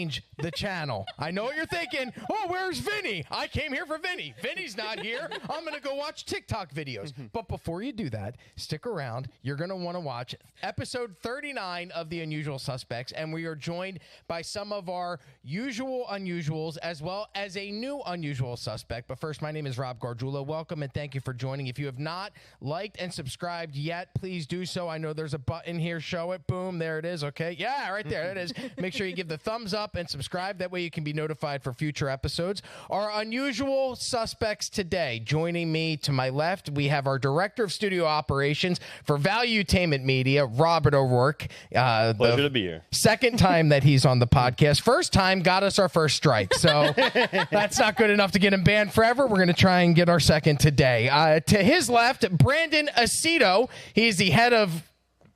change the channel. I know what you're thinking. Oh, where's Vinny? I came here for Vinny. Vinny's not here. I'm going to go watch TikTok videos. But before you do that, stick around. You're going to want to watch episode 39 of The Unusual Suspects, and we are joined by some of our usual unusuals as well as a new unusual suspect. But first, my name is Rob Gargiulo. Welcome and thank you for joining. If you have not liked and subscribed yet, please do so. I know there's a button here. Show it. Boom. There it is. Okay. Yeah, right there. It is. Make sure you give the thumbs up and subscribe. That way you can be notified for future episodes. Our unusual suspects today. Joining me to my left, we have our Director of Studio Operations for Valuetainment Media, Robert O'Rourke. Pleasure to be here. Second time that he's on the podcast. First time got us our first strike. So that's not good enough to get him banned forever. We're going to try and get our second today. To his left, Brandon Aceto. He's the head of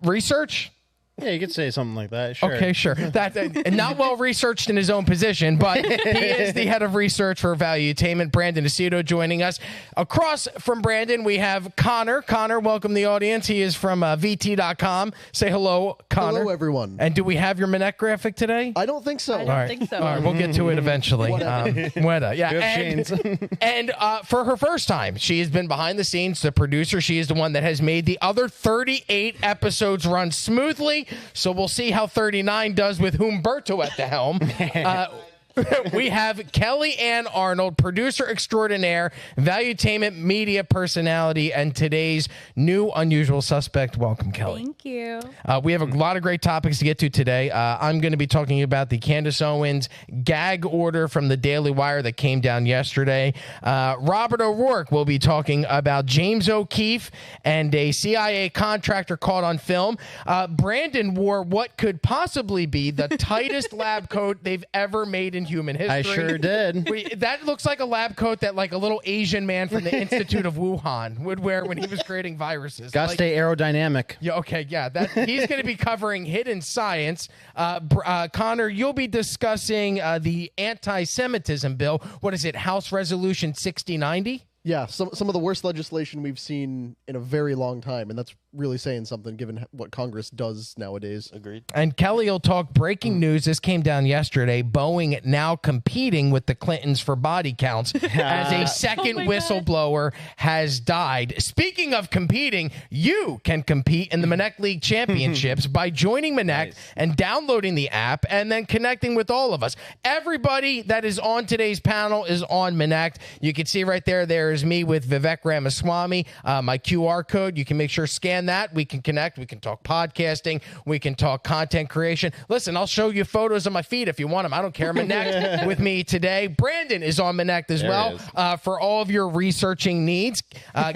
research. Yeah, you could say something like that. Sure. Okay, sure. That's not well researched in his own position, but he is the head of research for Valuetainment. Brandon Aceto joining us. Across from Brandon, we have Connor. Connor, welcome the audience. He is from VT.com. Say hello, Connor. Hello, everyone. And do we have your Manek graphic today? I don't think so. I don't think so. All right, we'll get to it eventually. Weta, yeah. And for her first time, she has been behind the scenes, the producer. She is the one that has made the other 38 episodes run smoothly. So we'll see how 39 does with Humberto at the helm. We have Kelly Ann Arnold, producer extraordinaire, Valuetainment media personality, and today's new unusual suspect. Welcome, Kelly. Thank you. We have a lot of great topics to get to today. I'm going to be talking about the Candace Owens gag order from the Daily Wire that came down yesterday. Robert O'Rourke will be talking about James O'Keefe and a CIA contractor caught on film. Brandon wore what could possibly be the tightest lab coat they've ever made in human history. I sure did. That looks like a lab coat that like a little Asian man from the Institute of Wuhan would wear when he was creating viruses. Gotta stay aerodynamic. Yeah, okay, yeah. He's going to be covering hidden science. Connor, you'll be discussing the anti-Semitism bill. What is it, House Resolution 6090? Yeah, some of the worst legislation we've seen in a very long time, and that's really saying something given what Congress does nowadays. Agreed. And Kelly will talk breaking news. This came down yesterday. Boeing now competing with the Clintons for body counts as a second whistleblower has died. Speaking of competing, you can compete in the Manek League Championships by joining Manek and downloading the app and then connecting with all of us. Everybody that is on today's panel is on Manek. You can see right there, there's me with Vivek Ramaswamy, my QR code. You can make sure scan that. We can connect. We can talk podcasting. We can talk content creation. Listen, I'll show you photos of my feet if you want them. I don't care. Manek with me today. Brandon is on Manek as well for all of your researching needs.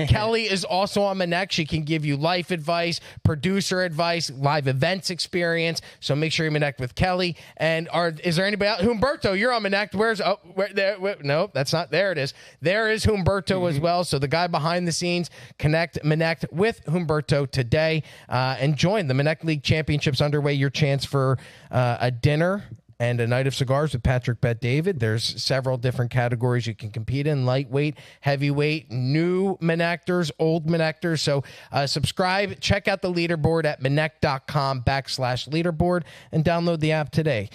Kelly is also on Manek. She can give you life advice, producer advice, live events experience. So make sure you Manek with Kelly. And is there anybody else? Humberto, you're on Manek. No, that's not. There it is. There is Humberto as well. So the guy behind the scenes, Manek with Humberto today, and join the Manek League Championships underway. Your chance for a dinner and a night of cigars with Patrick Bet-David. There's several different categories you can compete in: lightweight, heavyweight, new Manectors, old Manectors. So subscribe, check out the leaderboard at manek.com/leaderboard, and download the app today.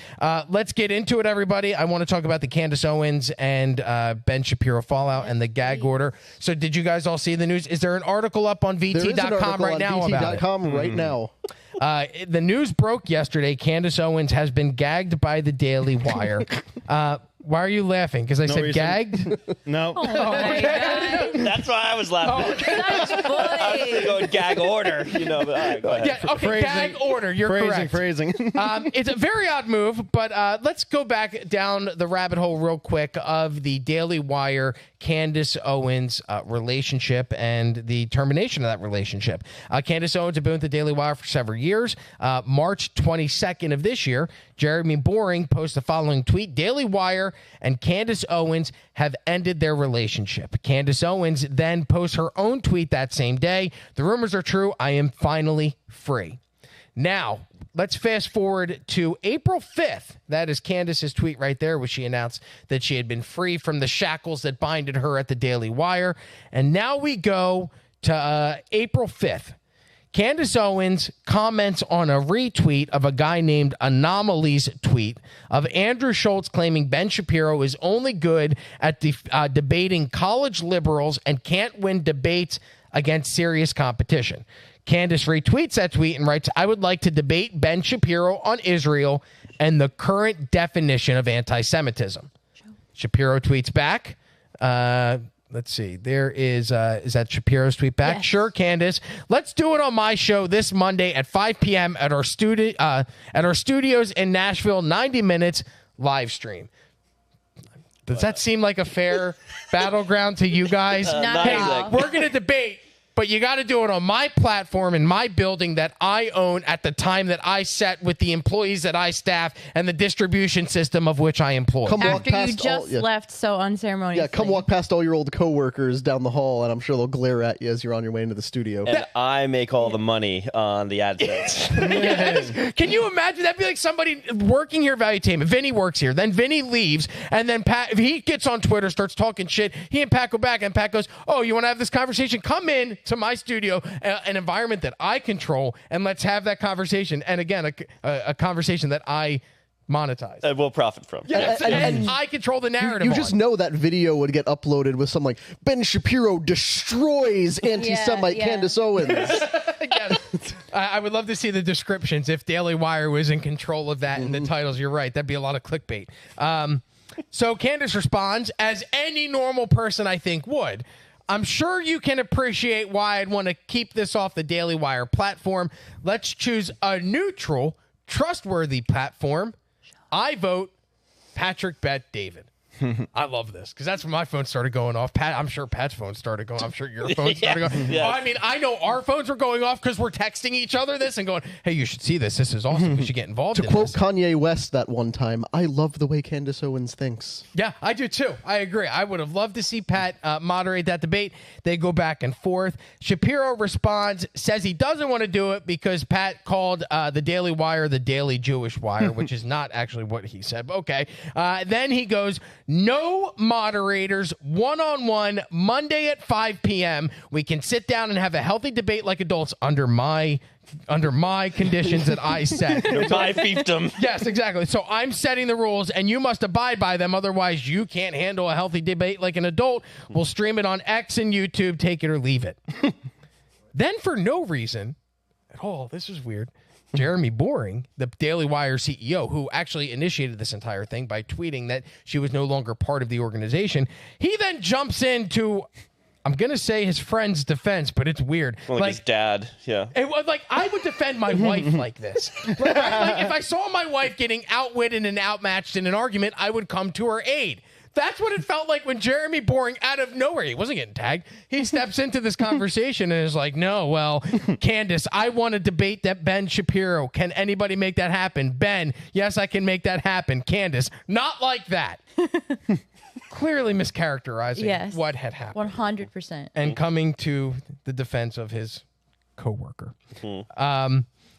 Let's get into it, everybody. I want to talk about the Candace Owens and Ben Shapiro fallout and the gag order. So did you guys all see the news? Is there an article up on VT.com right now about it? VT.com right now. The news broke yesterday. Candace Owens has been gagged by the Daily Wire. Why are you laughing? Because I said gagged? No. Oh my God. That's why I was laughing. That's funny. I was going gag order, but all right, go ahead. Yeah, okay, gag order. You're correct. Phrasing. It's a very odd move, but let's go back down the rabbit hole real quick of the Daily Wire Candace Owens relationship and the termination of that relationship. Candace Owens had been with the Daily Wire for several years. March 22nd of this year, Jeremy Boring posts the following tweet: Daily Wire and Candace Owens have ended their relationship. Candace Owens then posts her own tweet that same day: the rumors are true. I am finally free. Now, let's fast forward to April 5th. That is Candace's tweet right there, where she announced that she had been free from the shackles that binded her at the Daily Wire. And now we go to April 5th. Candace Owens comments on a retweet of a guy named Anomaly's tweet of Andrew Schultz claiming Ben Shapiro is only good at debating college liberals and can't win debates against serious competition. Candace retweets that tweet and writes, I would like to debate Ben Shapiro on Israel and the current definition of anti-Semitism. Shapiro tweets back. Let's see. There is that Shapiro's tweet back? Yes. Sure, Candace. Let's do it on my show this Monday at 5 p.m. at our studios in Nashville. 90 minutes live stream. Does that seem like a fair battleground to you guys? Not we're going to debate, but you got to do it on my platform in my building that I own at the time that I set with the employees that I staff and the distribution system of which I employ. After you just left so unceremoniously. Yeah, come walk past all your old coworkers down the hall, and I'm sure they'll glare at you as you're on your way into the studio. And I make all the money on the ad sets. Yes. Can you imagine? That'd be like somebody working here, Valuetainment. Vinny works here. Then Vinny leaves, and then Pat, if he gets on Twitter, starts talking shit, he and Pat go back, and Pat goes, oh, you want to have this conversation? Come in to my studio, an environment that I control, and let's have that conversation. And again, a conversation that I monetize. And we'll profit from. Yes, and I control the narrative. You just know that video would get uploaded with some like, Ben Shapiro destroys anti-Semite Candace Owens. I would love to see the descriptions if Daily Wire was in control of that and the titles. You're right. That'd be a lot of clickbait. So Candace responds, as any normal person I think would. I'm sure you can appreciate why I'd want to keep this off the Daily Wire platform. Let's choose a neutral, trustworthy platform. I vote Patrick Bet David. I love this because that's when my phone started going off. Pat, I'm sure Pat's phone started going. I'm sure your phone started going. Yes. Oh, I mean, I know our phones were going off because we're texting each other this and going, "Hey, you should see this. This is awesome. We should get involved." To quote Kanye West that one time, "I love the way Candace Owens thinks." Yeah, I do too. I agree. I would have loved to see Pat moderate that debate. They go back and forth. Shapiro responds, says he doesn't want to do it because Pat called the Daily Wire the Daily Jewish Wire, which is not actually what he said. But okay. Then he goes, no moderators, one-on-one, Monday at 5 p.m. We can sit down and have a healthy debate like adults under my conditions that I set. My fiefdom. Yes, exactly. So I'm setting the rules, and you must abide by them. Otherwise, you can't handle a healthy debate like an adult. We'll stream it on X and YouTube. Take it or leave it. Then, for no reason at all, this is weird, Jeremy Boring, the Daily Wire CEO, who actually initiated this entire thing by tweeting that she was no longer part of the organization, he then jumps into, I'm going to say his friend's defense, but it's weird. Well, like his dad, yeah. It was like, I would defend my wife like this. Like, if I saw my wife getting outwitted and outmatched in an argument, I would come to her aid. That's what it felt like when Jeremy Boring, out of nowhere, he wasn't getting tagged, he steps into this conversation and is like, no, well, Candace, I want to debate that Ben Shapiro. Can anybody make that happen? Ben, yes, I can make that happen. Candace, not like that. Clearly mischaracterizing what had happened. 100%. And coming to the defense of his coworker.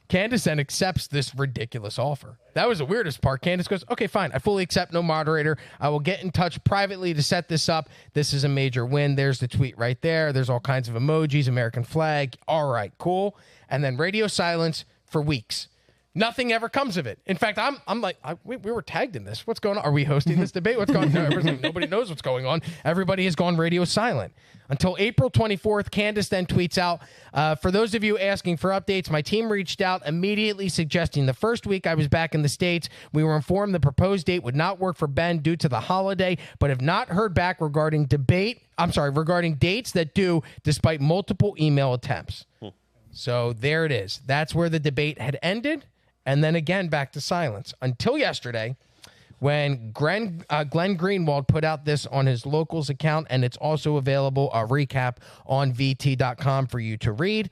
Candace then accepts this ridiculous offer. That was the weirdest part. Candace goes, okay, fine. I fully accept no moderator. I will get in touch privately to set this up. This is a major win. There's the tweet right there. There's all kinds of emojis, American flag. All right, cool. And then radio silence for weeks. Nothing ever comes of it. In fact, I'm like, we were tagged in this. What's going on? Are we hosting this debate? What's going on? No, nobody knows what's going on. Everybody has gone radio silent. Until April 24th, Candace then tweets out, for those of you asking for updates, my team reached out immediately suggesting the first week I was back in the States, we were informed the proposed date would not work for Ben due to the holiday, but have not heard back regarding dates that do, despite multiple email attempts. So there it is. That's where the debate had ended. And then again, back to silence until yesterday when Glenn Greenwald put out this on his locals account, and it's also available, a recap on VT.com for you to read.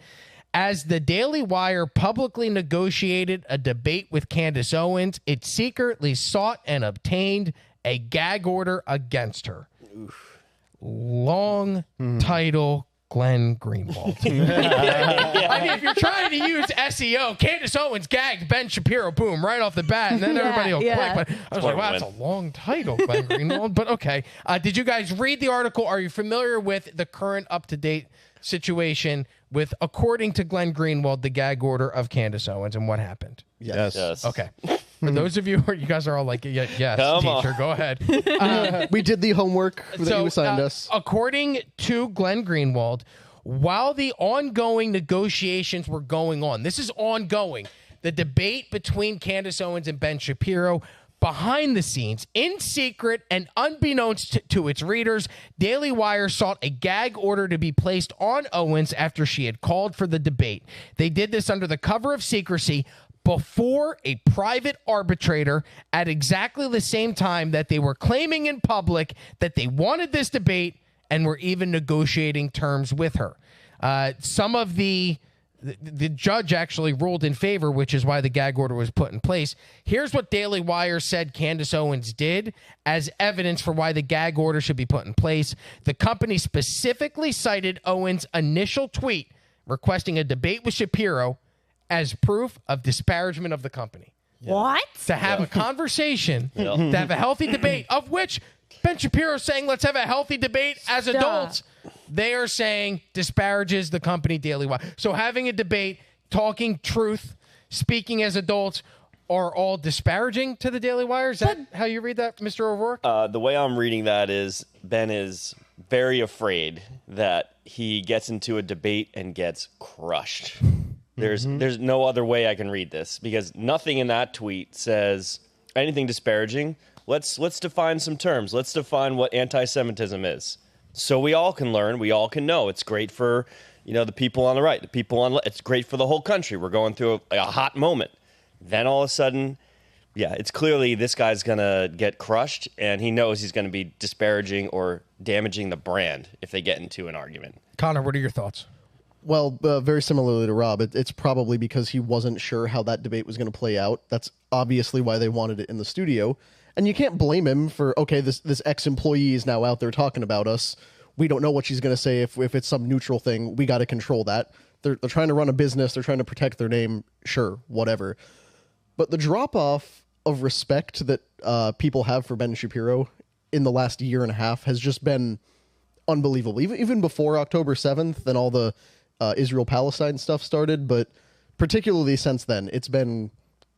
As the Daily Wire publicly negotiated a debate with Candace Owens, it secretly sought and obtained a gag order against her. Oof. Long title, Glenn Greenwald. I mean, if you're trying to use SEO, Candace Owens gagged Ben Shapiro, boom, right off the bat, and then everybody will click. But I was like, wow, that's a long title, Glenn Greenwald. But okay. Did you guys read the article? Are you familiar with the current up-to-date situation with, according to Glenn Greenwald, the gag order of Candace Owens and what happened? Yes. Okay. For those of you who you guys are all like, yes, Come on. teacher, go ahead. We did the homework that you assigned us. According to Glenn Greenwald, while the ongoing negotiations were going on, this is ongoing, the debate between Candace Owens and Ben Shapiro, behind the scenes, in secret and unbeknownst to its readers, Daily Wire sought a gag order to be placed on Owens after she had called for the debate. They did this under the cover of secrecy before a private arbitrator at exactly the same time that they were claiming in public that they wanted this debate and were even negotiating terms with her. Some of the judge actually ruled in favor, which is why the gag order was put in place. Here's what Daily Wire said Candace Owens did as evidence for why the gag order should be put in place. The company specifically cited Owens' initial tweet requesting a debate with Shapiro as proof of disparagement of the company. What? To have a conversation, to have a healthy debate, of which Ben Shapiro is saying, let's have a healthy debate as adults. They are saying disparages the company Daily Wire. So having a debate, talking truth, speaking as adults are all disparaging to the Daily Wire? Is that how you read that, Mr. O'Rourke? The way I'm reading that is Ben is very afraid that he gets into a debate and gets crushed. There's no other way I can read this because nothing in that tweet says anything disparaging. Let's define some terms. Let's define what anti-Semitism is. So we all can learn, we all can know. It's great for, the people on the right, the people on it's great for the whole country. We're going through a hot moment. Then all of a sudden, it's clearly this guy's going to get crushed and he knows he's going to be disparaging or damaging the brand if they get into an argument. Connor, what are your thoughts? Well, very similarly to Rob, it's probably because he wasn't sure how that debate was going to play out. That's obviously why they wanted it in the studio. And you can't blame him for, okay, this ex-employee is now out there talking about us. We don't know what she's going to say if it's some neutral thing. We got to control that. They're trying to run a business. They're trying to protect their name. Sure, whatever. But the drop-off of respect that people have for Ben Shapiro in the last year and a half has just been unbelievable. Even before October 7th and all the Israel-Palestine stuff started, but particularly since then, it's been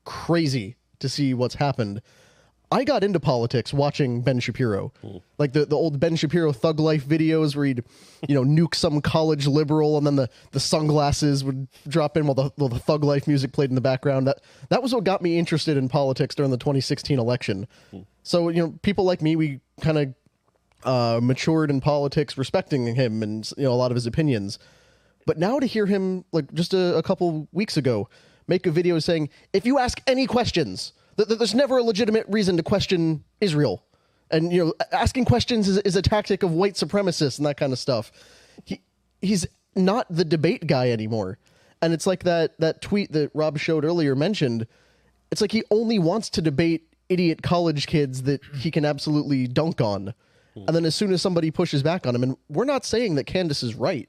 crazy to see what's happened. I got into politics watching Ben Shapiro, like the old Ben Shapiro Thug Life videos where he'd, nuke some college liberal and then the sunglasses would drop in while the Thug Life music played in the background. That was what got me interested in politics during the 2016 election. So, people like me, we kind of matured in politics, respecting him and, a lot of his opinions. But now to hear him, like just a couple weeks ago, make a video saying, if you ask any questions, there's never a legitimate reason to question Israel. And, asking questions is a tactic of white supremacists and that kind of stuff. He's not the debate guy anymore. And it's like that tweet that Rob showed earlier mentioned. It's like he only wants to debate idiot college kids that he can absolutely dunk on. And then as soon as somebody pushes back on him, and we're not saying that Candace is right,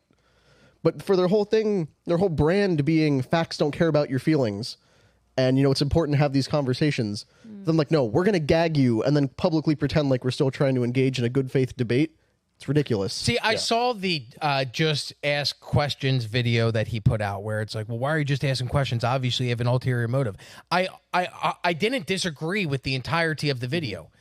but for their whole thing, their whole brand being facts don't care about your feelings. And, it's important to have these conversations. Then, no, we're going to gag you and then publicly pretend like we're still trying to engage in a good faith debate. It's ridiculous. See, I saw the just ask questions video that he put out where it's like, well, why are you just asking questions? Obviously, you have an ulterior motive. I didn't disagree with the entirety of the video.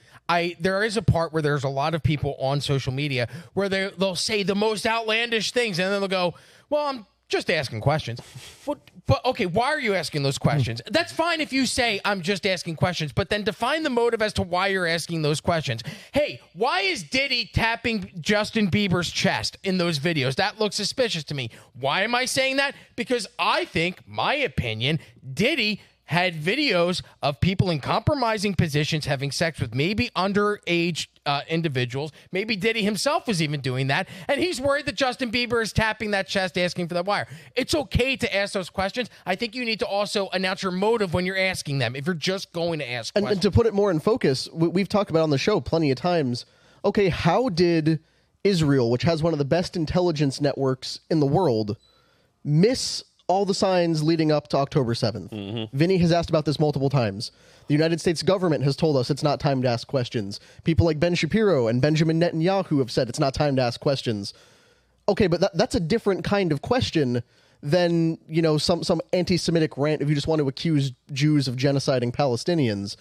There is a part where there's a lot of people on social media where they'll say the most outlandish things and then they'll go, well, I'm just asking questions. But okay, why are you asking those questions? That's fine if you say I'm just asking questions, but then define the motive as to why you're asking those questions. Hey, why is Diddy tapping Justin Bieber's chest in those videos? That looks suspicious to me. Why am I saying that? Because I think, my opinion, Diddy had videos of people in compromising positions having sex with maybe underage individuals. Maybe Diddy himself was even doing that. And he's worried that Justin Bieber is tapping that chest asking for that wire. It's okay to ask those questions. I think you need to also announce your motive when you're asking them if you're just going to ask questions. And to put it more in focus, we've talked about on the show plenty of times, okay, how did Israel, which has one of the best intelligence networks in the world, miss all the signs leading up to October 7th. Vinny has asked about this multiple times. The United States government has told us it's not time to ask questions. People like Ben Shapiro and Benjamin Netanyahu have said it's not time to ask questions. Okay, but that's a different kind of question than, some anti-Semitic rant if you just want to accuse Jews of genociding Palestinians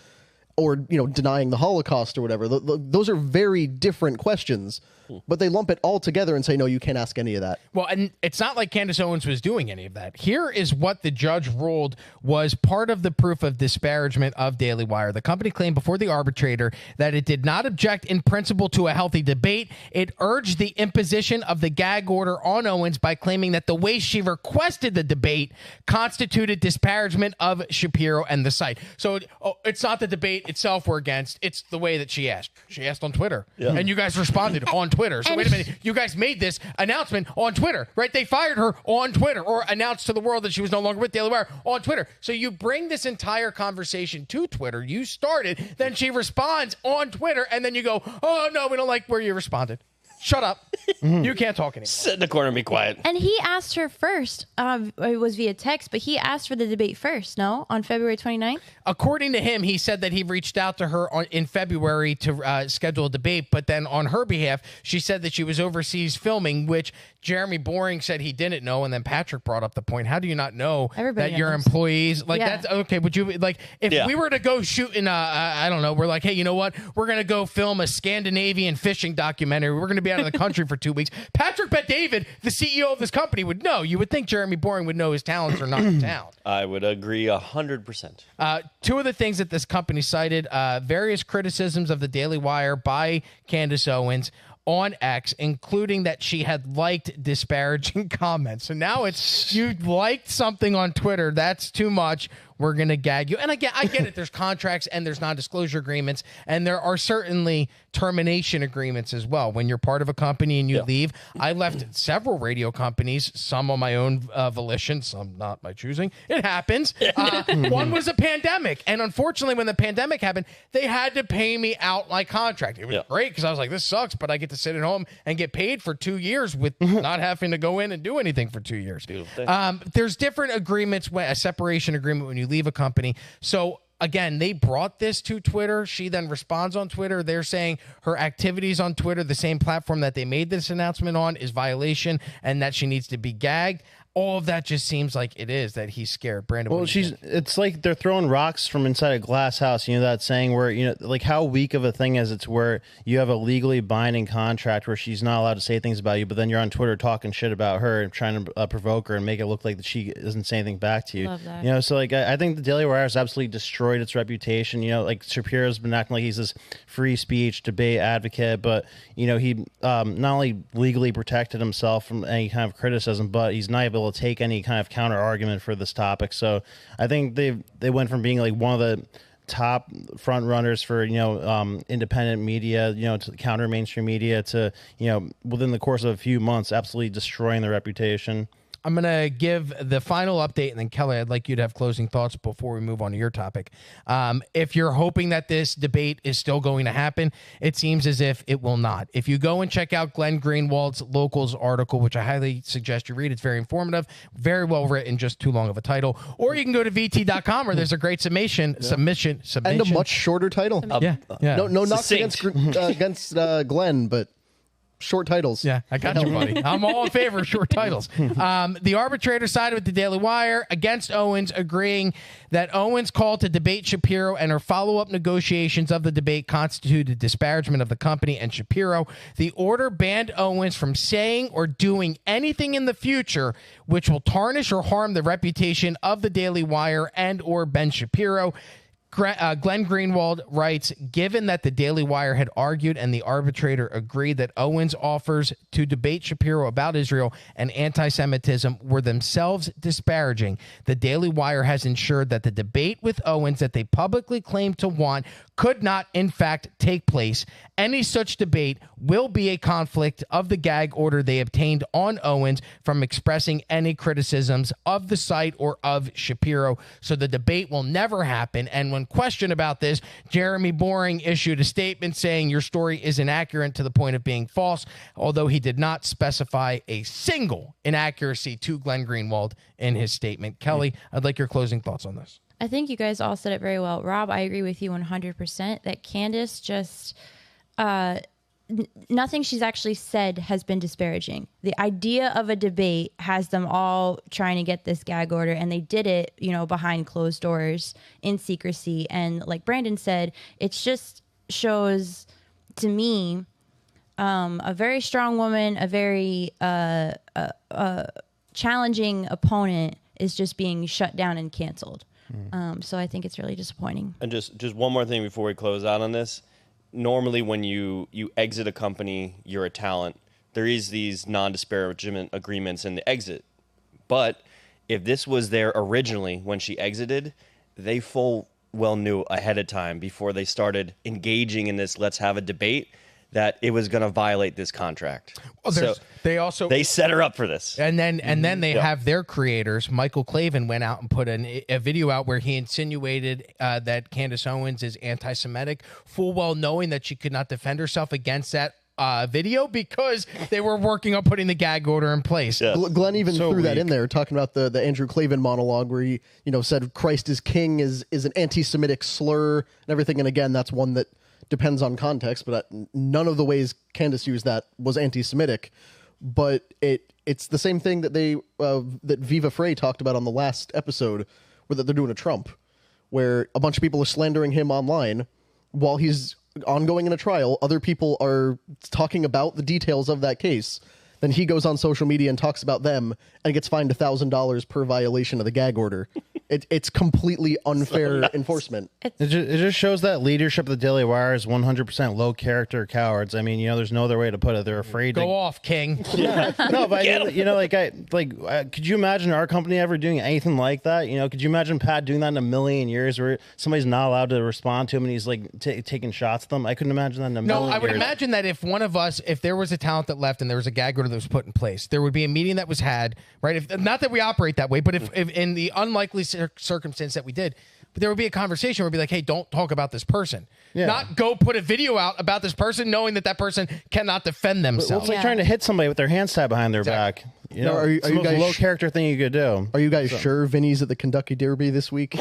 or, denying the Holocaust or whatever. Those are very different questions. But they lump it all together and say, no, you can't ask any of that. Well, and it's not like Candace Owens was doing any of that. Here is what the judge ruled was part of the proof of disparagement of Daily Wire. The company claimed before the arbitrator that it did not object in principle to a healthy debate. It urged the imposition of the gag order on Owens by claiming that the way she requested the debate constituted disparagement of Shapiro and the site. So it's not the debate itself we're against. It's the way that she asked. She asked on Twitter. Yeah. And you guys responded on Twitter. So wait a minute. You guys made this announcement on Twitter, right? They fired her on Twitter or announced to the world that she was no longer with Daily Wire on Twitter. So you bring this entire conversation to Twitter. You started, then she responds on Twitter, and then you go, oh, no, we don't like where you responded. Shut up. You can't talk anymore. Sit in the corner and be quiet. And he asked her first. It was via text, but he asked for the debate first, no? On February 29th? According to him, he said that he reached out to her in February to schedule a debate, but then on her behalf, she said that she was overseas filming, which Jeremy Boring said he didn't know, and then Patrick brought up the point. How do you not know Everybody that your knows. employees... That's okay, would you... If we were to go shoot in I don't know, we're like, hey, you know what? We're going to go film a Scandinavian fishing documentary. We're going to be out of the country for 2 weeks. Patrick Bet-David, the CEO of this company, would know. You would think Jeremy Boring would know his talents are not in town. I would agree 100%. Two of the things that this company cited, various criticisms of the Daily Wire by Candace Owens on X, including that she had liked disparaging comments. So now it's, you liked something on Twitter, that's too much, we're going to gag you. And I get it, there's contracts and there's non-disclosure agreements, and there are certainly termination agreements as well. When you're part of a company and you leave, I left several radio companies, some on my own volition, some not my choosing. It happens. One was a pandemic, and unfortunately when the pandemic happened, they had to pay me out my contract. It was great because I was like, this sucks, but I get to sit at home and get paid for 2 years with not having to go in and do anything for 2 years. There's different agreements, a separation agreement when you leave a company. So again, they brought this to Twitter. She then responds on Twitter. They're saying her activities on Twitter, the same platform that they made this announcement on, is violation and that she needs to be gagged. All of that just seems like it is that he's scared. Brandon, well, it's like they're throwing rocks from inside a glass house. You know that saying where, like how weak of a thing is it's where you have a legally binding contract where she's not allowed to say things about you, but then you're on Twitter talking shit about her and trying to provoke her and make it look like that she doesn't say anything back to you. Love that. So like I think the Daily Wire has absolutely destroyed its reputation. Like Shapiro's been acting like he's this free speech debate advocate, but he not only legally protected himself from any kind of criticism, but he's not able to take any kind of counter argument for this topic. So I think they went from being like one of the top front runners for independent media, to counter mainstream media, to within the course of a few months absolutely destroying their reputation. I'm going to give the final update, and then Kelly, I'd like you to have closing thoughts before we move on to your topic. If you're hoping that this debate is still going to happen, it seems as if it will not. If you go and check out Glenn Greenwald's Locals article, which I highly suggest you read, it's very informative, very well written, just too long of a title. Or you can go to VT.com where there's a great submission. And a much shorter title. No knocks against Glenn, but short titles. Yeah, I got you, buddy. I'm all in favor of short titles. The arbitrator sided with the Daily Wire against Owens, agreeing that Owens' call to debate Shapiro and her follow-up negotiations of the debate constituted disparagement of the company and Shapiro. The order banned Owens from saying or doing anything in the future which will tarnish or harm the reputation of the Daily Wire and or Ben Shapiro. Glenn Greenwald writes, given that the Daily Wire had argued and the arbitrator agreed that Owens' offers to debate Shapiro about Israel and anti-Semitism were themselves disparaging, the Daily Wire has ensured that the debate with Owens that they publicly claimed to want could not, in fact, take place. Any such debate will be a conflict of the gag order they obtained on Owens from expressing any criticisms of the site or of Shapiro. So the debate will never happen. And when questioned about this, Jeremy Boring issued a statement saying your story is inaccurate to the point of being false, although he did not specify a single inaccuracy to Glenn Greenwald in his statement. Kelly, I'd like your closing thoughts on this. I think you guys all said it very well. Rob, I agree with you 100% that Candace just nothing she's actually said has been disparaging. The idea of a debate has them all trying to get this gag order, and they did it, behind closed doors in secrecy. And like Brandon said, it just shows to me a very strong woman, a very challenging opponent is just being shut down and canceled. So I think it's really disappointing. And just one more thing before we close out on this. Normally when you exit a company, you're a talent. There is these non-disparagement agreements in the exit. But if this was there originally when she exited, they full well knew ahead of time before they started engaging in this let's have a debate that it was going to violate this contract. Well, so they set her up for this. And then they have their creators. Michael Clavin went out and put a video out where he insinuated that Candace Owens is anti-Semitic, full well knowing that she could not defend herself against that video because they were working on putting the gag order in place. Yeah. Glenn even threw that in there, talking about the Andrew Clavin monologue where he said Christ is king is an anti-Semitic slur and everything. And again, that's one that depends on context, but none of the ways Candace used that was anti-Semitic. But it's the same thing that that Viva Frey talked about on the last episode, where that they're doing a Trump, where a bunch of people are slandering him online while he's ongoing in a trial. Other people are talking about the details of that case. Then he goes on social media and talks about them and gets fined $1,000 per violation of the gag order. It's completely unfair enforcement. It just shows that leadership of the Daily Wire is 100% low character cowards. I mean, there's no other way to put it. They're afraid to go off, King. Yeah. No, but could you imagine our company ever doing anything like that? Could you imagine Pat doing that in a million years, where somebody's not allowed to respond to him and he's like taking shots at them? I couldn't imagine that in a million years. No, I would imagine that if one of us, if there was a talent that left and there was a gag order that was put in place, there would be a meeting that was had, right? If not that we operate that way, but if in the unlikely circumstance that we did, but there would be a conversation where it'd be like, hey, don't talk about this person. Yeah. Not go put a video out about this person knowing that person cannot defend themselves. Well, it's like trying to hit somebody with their hands tied behind their back. Are you the most guys low character thing you could do. Are you guys sure Vinny's at the Kentucky Derby this week?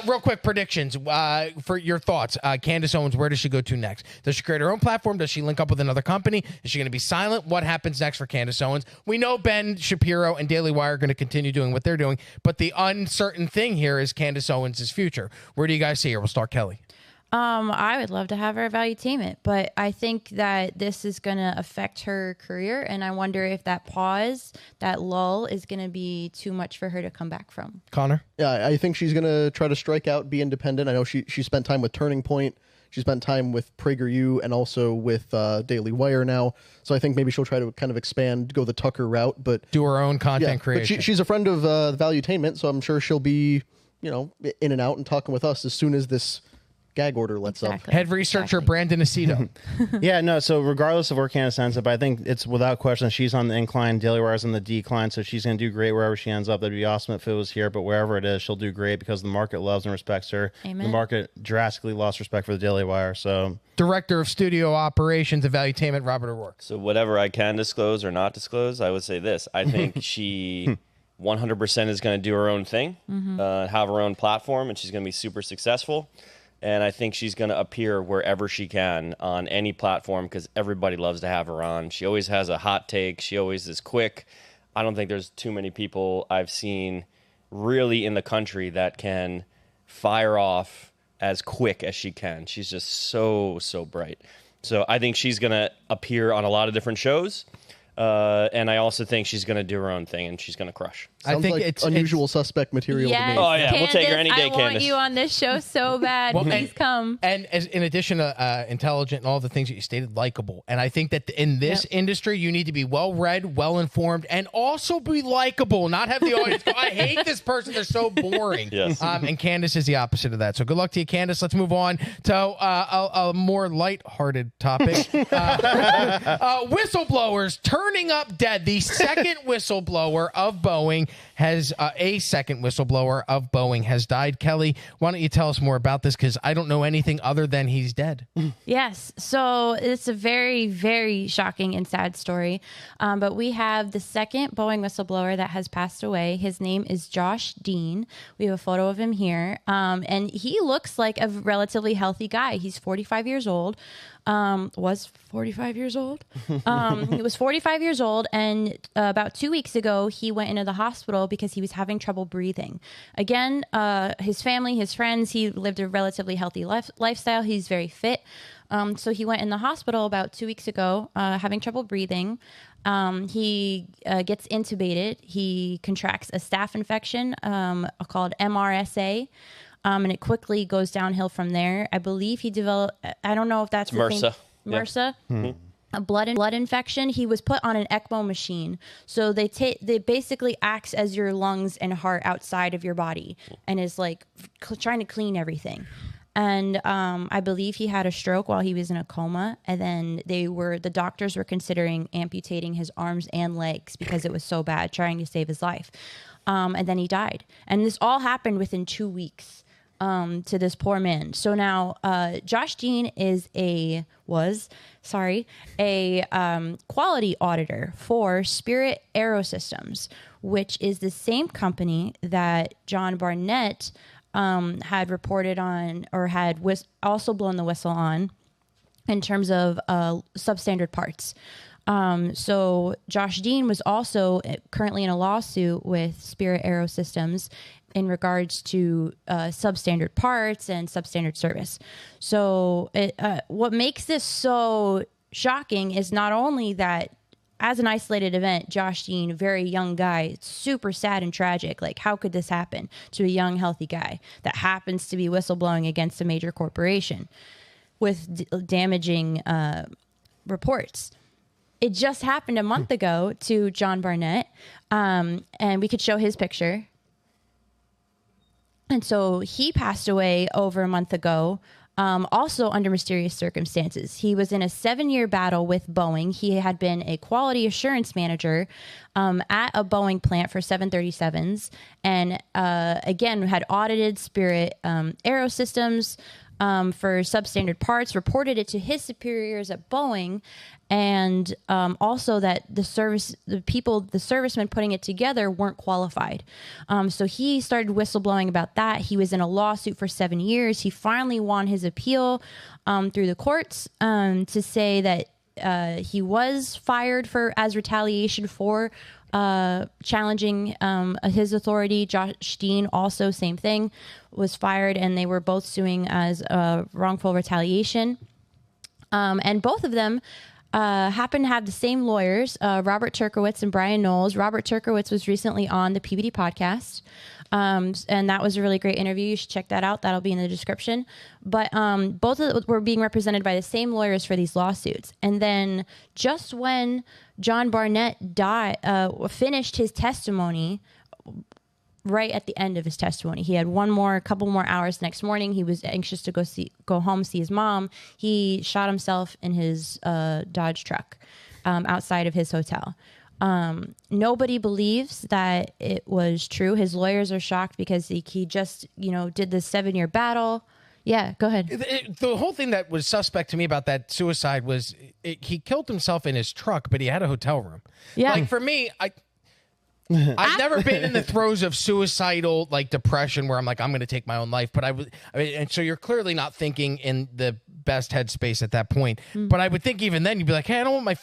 Real quick predictions for your thoughts. Candace Owens, where does she go to next? Does she create her own platform? Does she link up with another company? Is she going to be silent? What happens next for Candace Owens? We know Ben Shapiro and Daily Wire are going to continue doing what they're doing, but the uncertain thing here is Candace Owens' future. Where do you guys see her? We'll start Kelly. I would love to have her at Valuetainment, but I think that this is going to affect her career, and I wonder if that pause, that lull, is going to be too much for her to come back from. Connor? Yeah, I think she's going to try to strike out, be independent. I know she spent time with Turning Point. She spent time with PragerU and also with Daily Wire now. So I think maybe she'll try to kind of expand, go the Tucker route, but do her own content creation. But she's a friend of Valuetainment, so I'm sure she'll be, in and out and talking with us as soon as this gag order lets up. Head researcher Brandon Aceto. Yeah, no, so regardless of where Candace ends up, I think it's without question she's on the incline, Daily Wire's on the decline, so she's going to do great wherever she ends up. That'd be awesome if it was here, but wherever it is, she'll do great because the market loves and respects her. Amen. The market drastically lost respect for the Daily Wire, so... Director of Studio Operations at Valuetainment, Robert O'Rourke. So whatever I can disclose or not disclose, I would say this. I think she 100% is going to do her own thing, have her own platform, and she's going to be super successful. And I think she's going to appear wherever she can on any platform because everybody loves to have her on. She always has a hot take. She always is quick. I don't think there's too many people I've seen really in the country that can fire off as quick as she can. She's just so bright. So I think she's going to appear on a lot of different shows. And I also think she's going to do her own thing and she's going to crush. Sounds I think like it's unusual suspect material to me. Oh, yeah. Candace, We'll take her any day, I want Candace. you on this show so bad. Please come. And as, in addition to intelligent and all the things that you stated, likable. And I think that in this industry, you need to be well-read, well-informed, and also be likable, not have the audience go, I hate this person. They're so boring. Yes. And Candace is the opposite of that. So good luck to you, Candace. Let's move on to a more lighthearted topic. Whistleblowers turning up dead. The second whistleblower of Boeing has a second whistleblower of Boeing has died. Kelly, why don't you tell us more about this? Because I don't know anything other than he's dead. Yes. So it's a very, very shocking and sad story. But we have the second Boeing whistleblower that has passed away. His name is Josh Dean. We have a photo of him here. And he looks like a relatively healthy guy. He's 45 years old. was 45 years old. He was 45 years old, and about 2 weeks ago, he went into the hospital because he was having trouble breathing. Again, his family, his friends, he lived a relatively healthy lifestyle. He's very fit. So he went in the hospital about 2 weeks ago, having trouble breathing. He gets intubated. He contracts a staph infection called MRSA. And it quickly goes downhill from there. I believe he developed, I don't know if that's MRSA. MRSA. Yep. A blood infection. He was put on an ECMO machine. So they basically acts as your lungs and heart outside of your body and is like trying to clean everything. And I believe he had a stroke while he was in a coma. And then the doctors were considering amputating his arms and legs because it was so bad, trying to save his life. And then he died. And this all happened within 2 weeks. To this poor man. So now Josh Dean was a quality auditor for Spirit Aerosystems, which is the same company that John Barnett had reported on or had also blown the whistle on in terms of substandard parts. So Josh Dean was also currently in a lawsuit with Spirit Aerosystems in regards to substandard parts and substandard service. So what makes this so shocking is not only that as an isolated event, Josh Dean, very young guy, super sad and tragic. Like, how could this happen to a young, healthy guy that happens to be whistleblowing against a major corporation with damaging reports? It just happened a month ago to John Barnett, and we could show his picture. And so he passed away over a month ago, also under mysterious circumstances. He was in a 7-year battle with Boeing. He had been a quality assurance manager at a Boeing plant for 737s, and again had audited Spirit Aerosystems for substandard parts, reported it to his superiors at Boeing, and also that the servicemen putting it together weren't qualified. So he started whistleblowing about that. He was in a lawsuit for 7 years. He finally won his appeal through the courts to say that he was fired as retaliation for challenging his authority. Josh Dean, also same thing, was fired, and they were both suing as wrongful retaliation. And both of them happen to have the same lawyers, Robert Turkowitz and Brian Knowles. Robert Turkowitz was recently on the PBD podcast, and that was a really great interview. You should check that out. That'll be in the description. But both of them were being represented by the same lawyers for these lawsuits. And then just when John Barnett finished his testimony, right at the end of his testimony, he had a couple more hours the next morning. He was anxious to go home, see his mom. He shot himself in his Dodge truck outside of his hotel. Nobody believes that it was true. His lawyers are shocked because he just, did this 7-year battle. Yeah, go ahead. The whole thing that was suspect to me about that suicide was he killed himself in his truck, but he had a hotel room. Yeah. Like, for me, I've never been in the throes of suicidal depression where I'm like, I'm going to take my own life. But and so you're clearly not thinking in the best headspace at that point. Mm. But I would think even then you'd be like, hey, I don't want my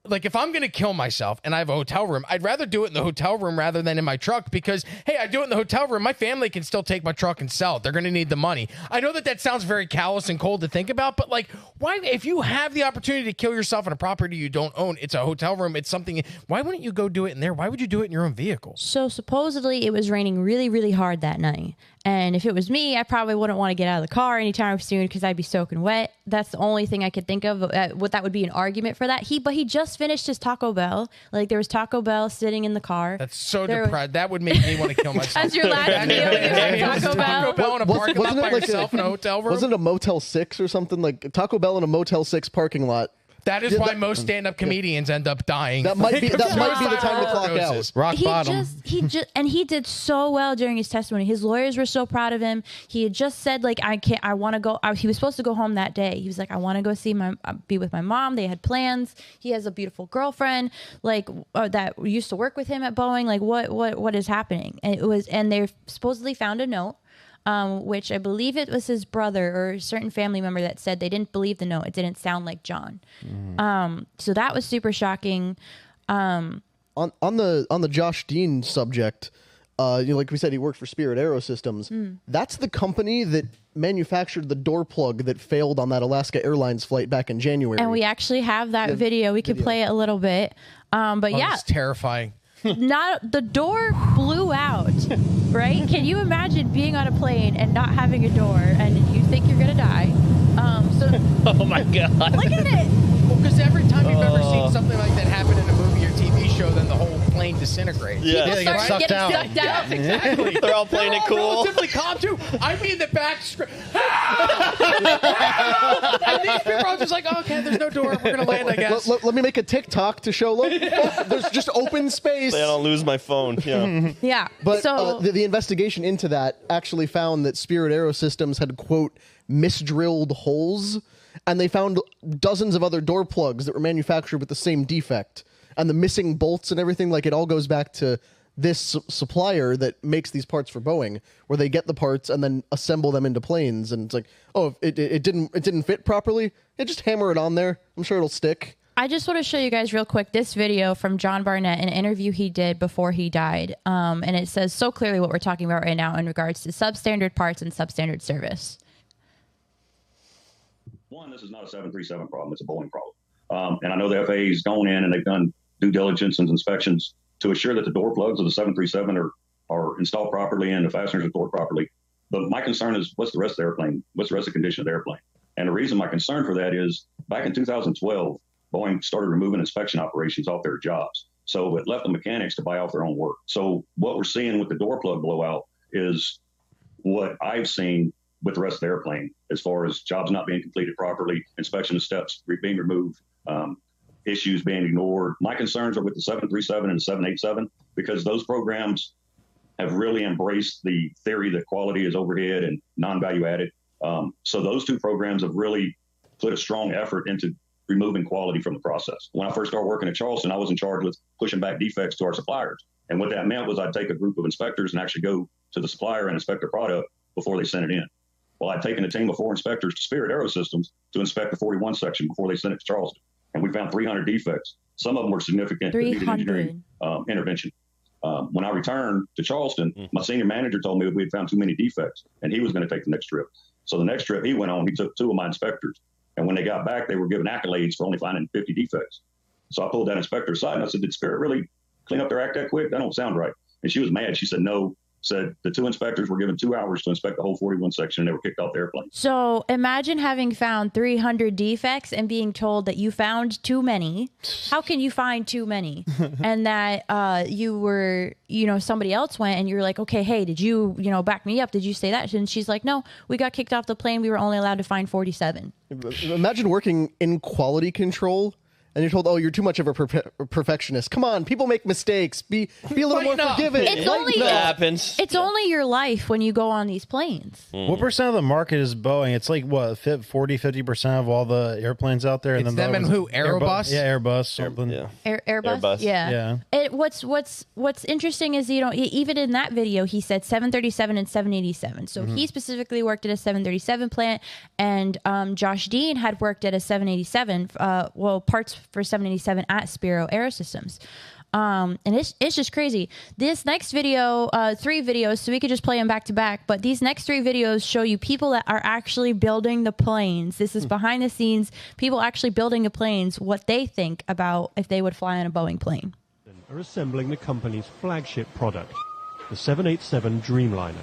like if I'm going to kill myself and I have a hotel room, I'd rather do it in the hotel room rather than in my truck because, hey, I do it in the hotel room. My family can still take my truck and sell it. They're going to need the money. I know that sounds very callous and cold to think about, but why, if you have the opportunity to kill yourself on a property you don't own, it's a hotel room, it's something, why wouldn't you go do it in there? Why would you do it in your own vehicle? So supposedly it was raining really, really hard that night. And if it was me, I probably wouldn't want to get out of the car anytime soon because I'd be soaking wet. That's the only thing I could think of. What that would be an argument for that. But he just finished his Taco Bell. There was Taco Bell sitting in the car. That's so depressed. That would make me want to kill myself. As your last meal, you had Taco Bell. Taco Bell in a parking lot by yourself in a hotel room. Wasn't it a Motel 6 or something? Like Taco Bell in a Motel 6 parking lot. That is why most stand-up comedians end up dying. That might be the time to clock out. Rock bottom. He did so well during his testimony. His lawyers were so proud of him. He had just said, I want to go. He was supposed to go home that day. He was like, I want to go be with my mom. They had plans. He has a beautiful girlfriend, that used to work with him at Boeing. What is happening? And they supposedly found a note which I believe it was his brother or a certain family member that said they didn't believe the note. It didn't sound like John. So that was super shocking. On the Josh Dean subject, like we said, he worked for Spirit Aerosystems. That's the company that manufactured the door plug that failed on that Alaska Airlines flight back in January. And we actually have that video. We could play it a little bit. But yeah, it's terrifying. The door blew out, right? Can you imagine being on a plane and not having a door and you think you're gonna die? Oh my God. Look at it. Well, because every time you've ever seen something like that happen in a movie or TV show, then the whole plane disintegrates. Yeah. People they get start sucked getting out. sucked out. Exactly. They're all playing it cool. Relatively calm too. I mean the back and these people are just like, oh, okay, there's no door. We're gonna land, I guess. Let me make a TikTok to show. Look, there's just open space. I don't lose my phone. Yeah. Yeah. But so the investigation into that actually found that Spirit Aerosystems had, quote, misdrilled holes, and they found dozens of other door plugs that were manufactured with the same defect. And the missing bolts and everything, like, it all goes back to this supplier that makes these parts for Boeing, where they get the parts and then assemble them into planes. And it's like, oh, it didn't fit properly. Just hammer it on there. I'm sure it'll stick. I just want to show you guys real quick this video from John Barnett, an interview he did before he died. And it says so clearly what we're talking about right now in regards to substandard parts and substandard service. One, this is not a 737 problem. It's a Boeing problem. And I know the FAA's gone in and they've done due diligence and inspections to assure that the door plugs of the 737 are installed properly and the fasteners are stored properly. But my concern is, what's the rest of the airplane? What's the rest of the condition of the airplane? And the reason my concern for that is, back in 2012, Boeing started removing inspection operations off their jobs. So it left the mechanics to buy off their own work. So what we're seeing with the door plug blowout is what I've seen with the rest of the airplane, as far as jobs not being completed properly, inspection steps being removed, issues being ignored. My concerns are with the 737 and the 787, because those programs have really embraced the theory that quality is overhead and non-value added. So those two programs have really put a strong effort into removing quality from the process. When I first started working at Charleston, I was in charge with pushing back defects to our suppliers. And what that meant was I'd take a group of inspectors and actually go to the supplier and inspect their product before they sent it in. Well, I'd taken a team of 4 inspectors to Spirit Aerosystems to inspect the 41 section before they sent it to Charleston. And we found 300 defects. Some of them were significant, that needed engineering intervention. When I returned to Charleston, my senior manager told me we had found too many defects, and he was going to take the next trip. So the next trip he went on, he took 2 of my inspectors. And when they got back, they were given accolades for only finding 50 defects. So I pulled that inspector aside and I said, did Spirit really clean up their act that quick? That don't sound right. And she was mad. She said, no. Said the 2 inspectors were given 2 hours to inspect the whole 41 section, and they were kicked off the airplane. So imagine having found 300 defects and being told that you found too many. How can you find too many? And that you were, somebody else went and you're like, okay, hey, did you, back me up? Did you say that? And she's like, no, we got kicked off the plane. We were only allowed to find 47. Imagine working in quality control. And you're told, oh, you're too much of a perfectionist. Come on, people make mistakes. Be a little more forgiving. It's only your life when you go on these planes. What percent of the market is Boeing? It's like, what, 40-50% of all the airplanes out there? And it's then them and who? Airbus? Yeah, Airbus. Airbus? Yeah. What's interesting is, even in that video, he said 737 and 787. So he specifically worked at a 737 plant, and Josh Dean had worked at a 787, parts for 787 at Spirit Aerosystems. And it's just crazy. This next video, 3 videos, so we could just play them back to back, but these next 3 videos show you people that are actually building the planes. This is behind the scenes, people actually building the planes, what they think about if they would fly on a Boeing plane. Are assembling the company's flagship product, the 787 Dreamliner.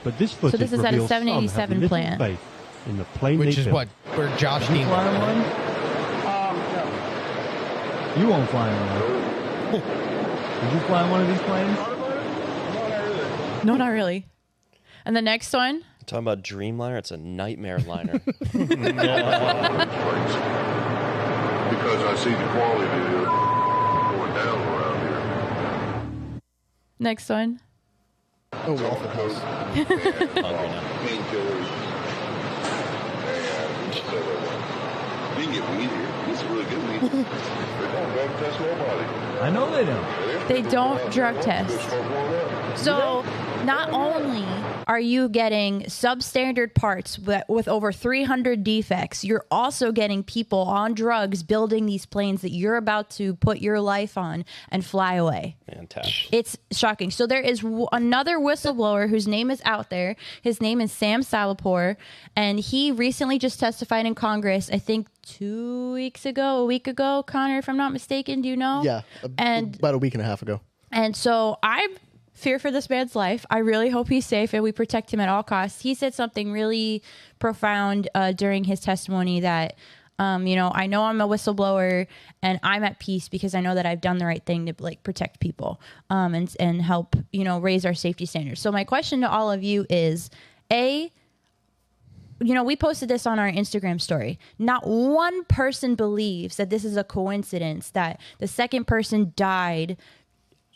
But this footage is at a 787 plant. Faith in the plane which is built. what where Josh Dean You won't fly in one. Did you fly in one of these planes? No, not really. And the next one? Talking about Dreamliner, it's a nightmare liner. Because I see the quality going down around here. Next one. Oh, Waffle House. Painkillers. You can get weed here. It's really good weed. They don't drug test nobody. I know they don't. They don't drug test. So not only are you getting substandard parts with over 300 defects, you're also getting people on drugs building these planes that you're about to put your life on and fly away. Fantastic. It's shocking. So there is another whistleblower whose name is out there. His name is Sam Salapur, and he recently just testified in Congress, I think 2 weeks ago, a week ago, Connor, if I'm not mistaken. Do you know? Yeah, about a week and a half ago. And so I fear for this man's life. I really hope he's safe and we protect him at all costs. He said something really profound during his testimony that, I know I'm a whistleblower and I'm at peace because I know that I've done the right thing to protect people and help, raise our safety standards. So my question to all of you is, we posted this on our Instagram story. Not one person believes that this is a coincidence that the second person died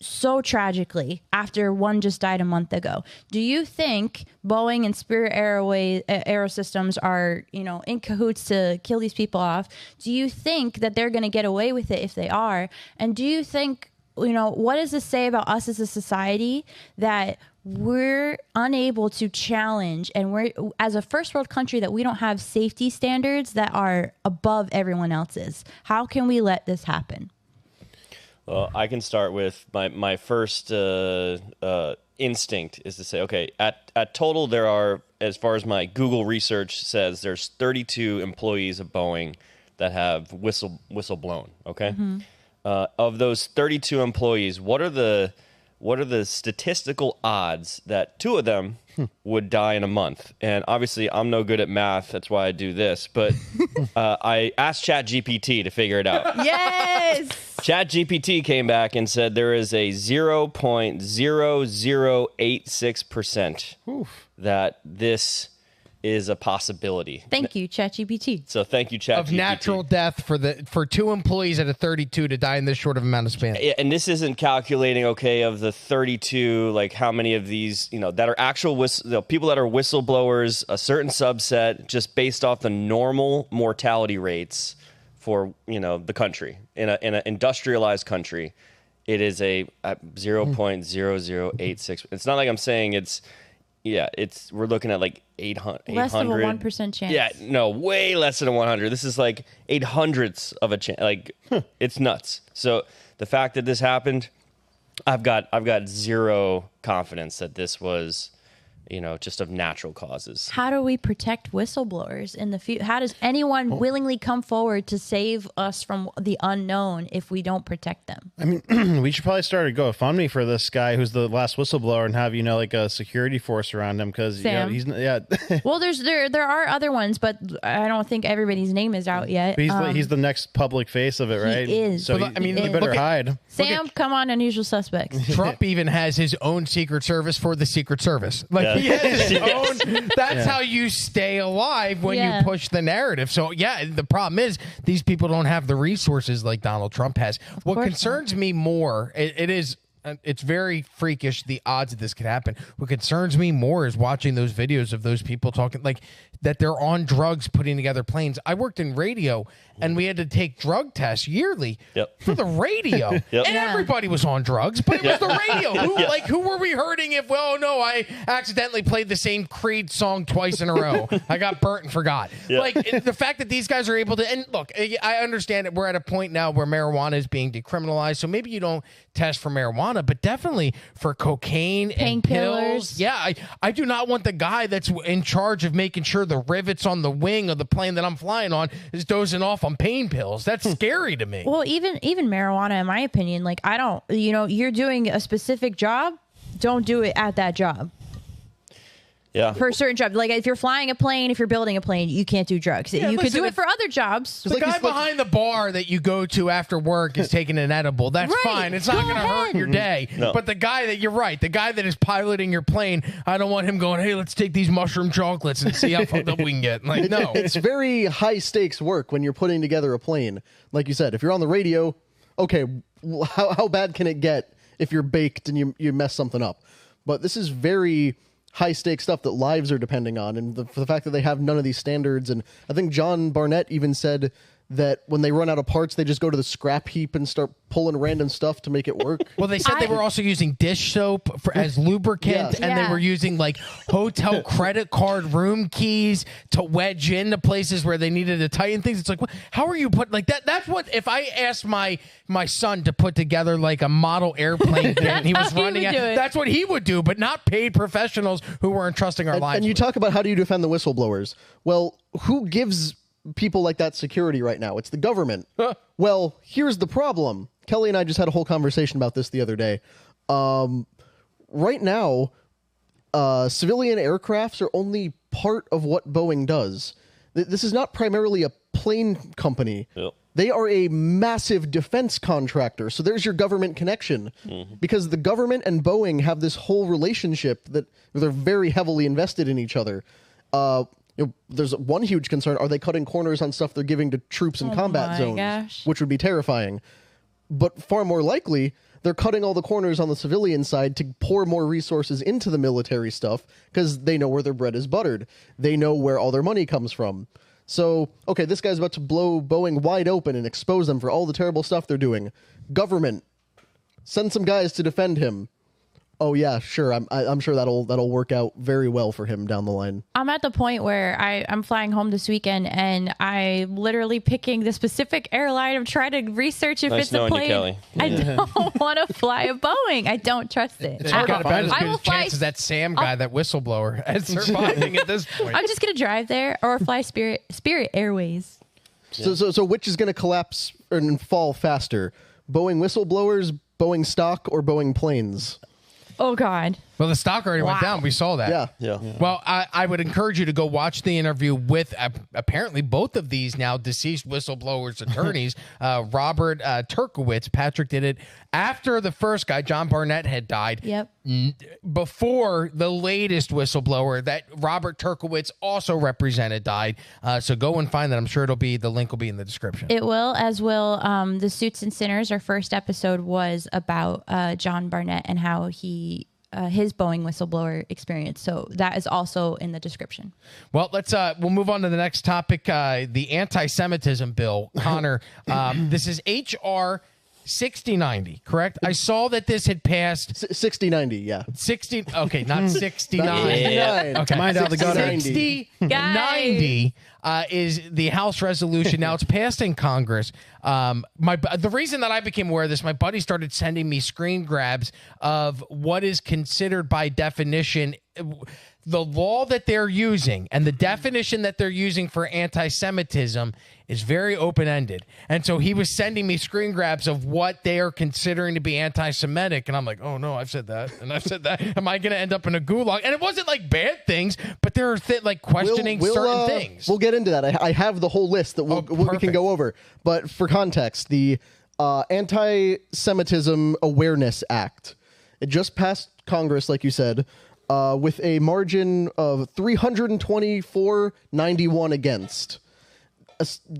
so tragically after one just died a month ago. Do you think Boeing and Spirit Aerosystems are, in cahoots to kill these people off? Do you think that they're going to get away with it if they are? And do you think, what does this say about us as a society that we're unable to challenge, and we're, as a first world country, that we don't have safety standards that are above everyone else's? How can we let this happen? Well, I can start with my first instinct is to say, okay, at total there are, as far as my Google research says, there's 32 employees of Boeing that have whistleblown. Okay, of those 32 employees, what are the statistical odds that 2 of them would die in a month? And obviously, I'm no good at math. That's why I do this. But I asked ChatGPT to figure it out. Yes! ChatGPT came back and said there is a 0.0086% that this is a possibility. Thank you, ChatGPT. So thank you, ChatGPT. Of natural death for 2 employees out of 32 to die in this short of amount of span. And this isn't calculating, okay, of the 32, like how many of these, that are actual people that are whistleblowers, a certain subset, just based off the normal mortality rates for, the country. In an industrialized country, it is a 0.0086. It's not like I'm saying it's, we're looking at like 800. Less than a 1% chance. Yeah, no, way less than a 100. This is like 800ths of a chance. Like, it's nuts. So the fact that this happened, I've got zero confidence that this was, just of natural causes. How do we protect whistleblowers in the future? How does anyone willingly come forward to save us from the unknown if we don't protect them? I mean, we should probably start a GoFundMe for this guy who's the last whistleblower and have, like a security force around him because he's Well, there are other ones, but I don't think everybody's name is out yet. But he's the next public face of it, right? He is. So you better hide. Sam, come on, Unusual Suspects. Trump even has his own Secret Service for the Secret Service. He has his own. That's how you stay alive when you push the narrative. So the problem is these people don't have the resources like Donald Trump has. What concerns me more, it's very freakish, the odds that this could happen. What concerns me more is watching those videos of those people talking like that they're on drugs putting together planes. I worked in radio and we had to take drug tests yearly for the radio. And everybody was on drugs, but it was the radio. Who were we hurting if, I accidentally played the same Creed song twice in a row. I got burnt and forgot. The fact that these guys are able to, and look, I understand that we're at a point now where marijuana is being decriminalized, so maybe you don't test for marijuana, but definitely for cocaine and pills. Yeah, I do not want the guy that's in charge of making sure the rivets on the wing of the plane that I'm flying on is dozing off on pain pills. That's scary to me. Well, even marijuana, in my opinion, I don't, you're doing a specific job, don't do it at that job. Yeah. For a certain job. Like if you're flying a plane, if you're building a plane, you can't do drugs. You could do it for other jobs. The guy behind the bar that you go to after work is taking an edible. That's fine. It's not going to hurt your day. No. But the guy that, you're right, the guy that is piloting your plane, I don't want him going, hey, let's take these mushroom chocolates and see how fucked up we can get. Like, no. It's very high stakes work when you're putting together a plane. Like you said, if you're on the radio, okay, how bad can it get if you're baked and you mess something up? But this is very high stakes stuff that lives are depending on, and the fact that they have none of these standards. And I think John Barnett even said that when they run out of parts, they just go to the scrap heap and start pulling random stuff to make it work. Well, they said they were also using dish soap as lubricant, and they were using like hotel credit card room keys to wedge into places where they needed to tighten things. It's like, how are you put like that? That's what if I asked my son to put together like a model airplane thing, and he was running it. That's what he would do, but not paid professionals who were entrusting our lives. And you talk about how do you defend the whistleblowers? Well, who gives people like that security right now? It's the government. Well, here's the problem. Kelly and I just had a whole conversation about this the other day. Right now, civilian aircrafts are only part of what Boeing does. This is not primarily a plane company. Yep. They are a massive defense contractor. So there's your government connection. Because the government and Boeing have this whole relationship that they're very heavily invested in each other. There's one huge concern. Are they cutting corners on stuff they're giving to troops in combat zones? Which would be terrifying. But far more likely, they're cutting all the corners on the civilian side to pour more resources into the military stuff because they know where their bread is buttered. They know where all their money comes from. So, okay, this guy's about to blow Boeing wide open and expose them for all the terrible stuff they're doing. Government, send some guys to defend him. Oh yeah, sure. I'm sure that'll work out very well for him down the line. I'm at the point where I'm flying home this weekend, and I'm literally picking the specific airline. I'm trying to research if it's a plane. Kelly. I don't want to fly a Boeing. I don't trust it. It's got about as good a chance as that Sam guy, that whistleblower, as surviving at this point. I'm just gonna drive there or fly Spirit Airways. Yeah. So which is gonna collapse and fall faster? Boeing whistleblowers, Boeing stock, or Boeing planes? Oh, God. Well, the stock already went down. We saw that. Yeah. Well, I would encourage you to go watch the interview with apparently both of these now deceased whistleblowers' attorneys, Robert Turkowitz. Patrick did it after the first guy, John Barnett, had died. Yep. Before the latest whistleblower that Robert Turkowitz also represented died. So go and find that. I'm sure the link will be in the description. It will, as will the Suits and Sinners. Our first episode was about John Barnett and how his Boeing whistleblower experience. So that is also in the description. Well, we'll move on to the next topic, the anti-Semitism bill. Connor, this is H.R. 6090, correct? I saw that this had passed 6090, yeah. 60, okay, not 69. Yeah. Okay. Mind out the gutter. 6090 is the House resolution. Now it's passed in Congress. The reason that I became aware of this, my buddy started sending me screen grabs of what is considered by definition the law that they're using and the definition that they're using for anti-Semitism is very open-ended. And so he was sending me screen grabs of what they are considering to be anti-Semitic. And I'm like, oh, no, I've said that. And I've said that. Am I going to end up in a gulag? And it wasn't like bad things, but there are like questioning certain things. We'll get into that. I have the whole list that we can go over. But for context, the Anti-Semitism Awareness Act, it just passed Congress, like you said, with a margin of 324-91 against.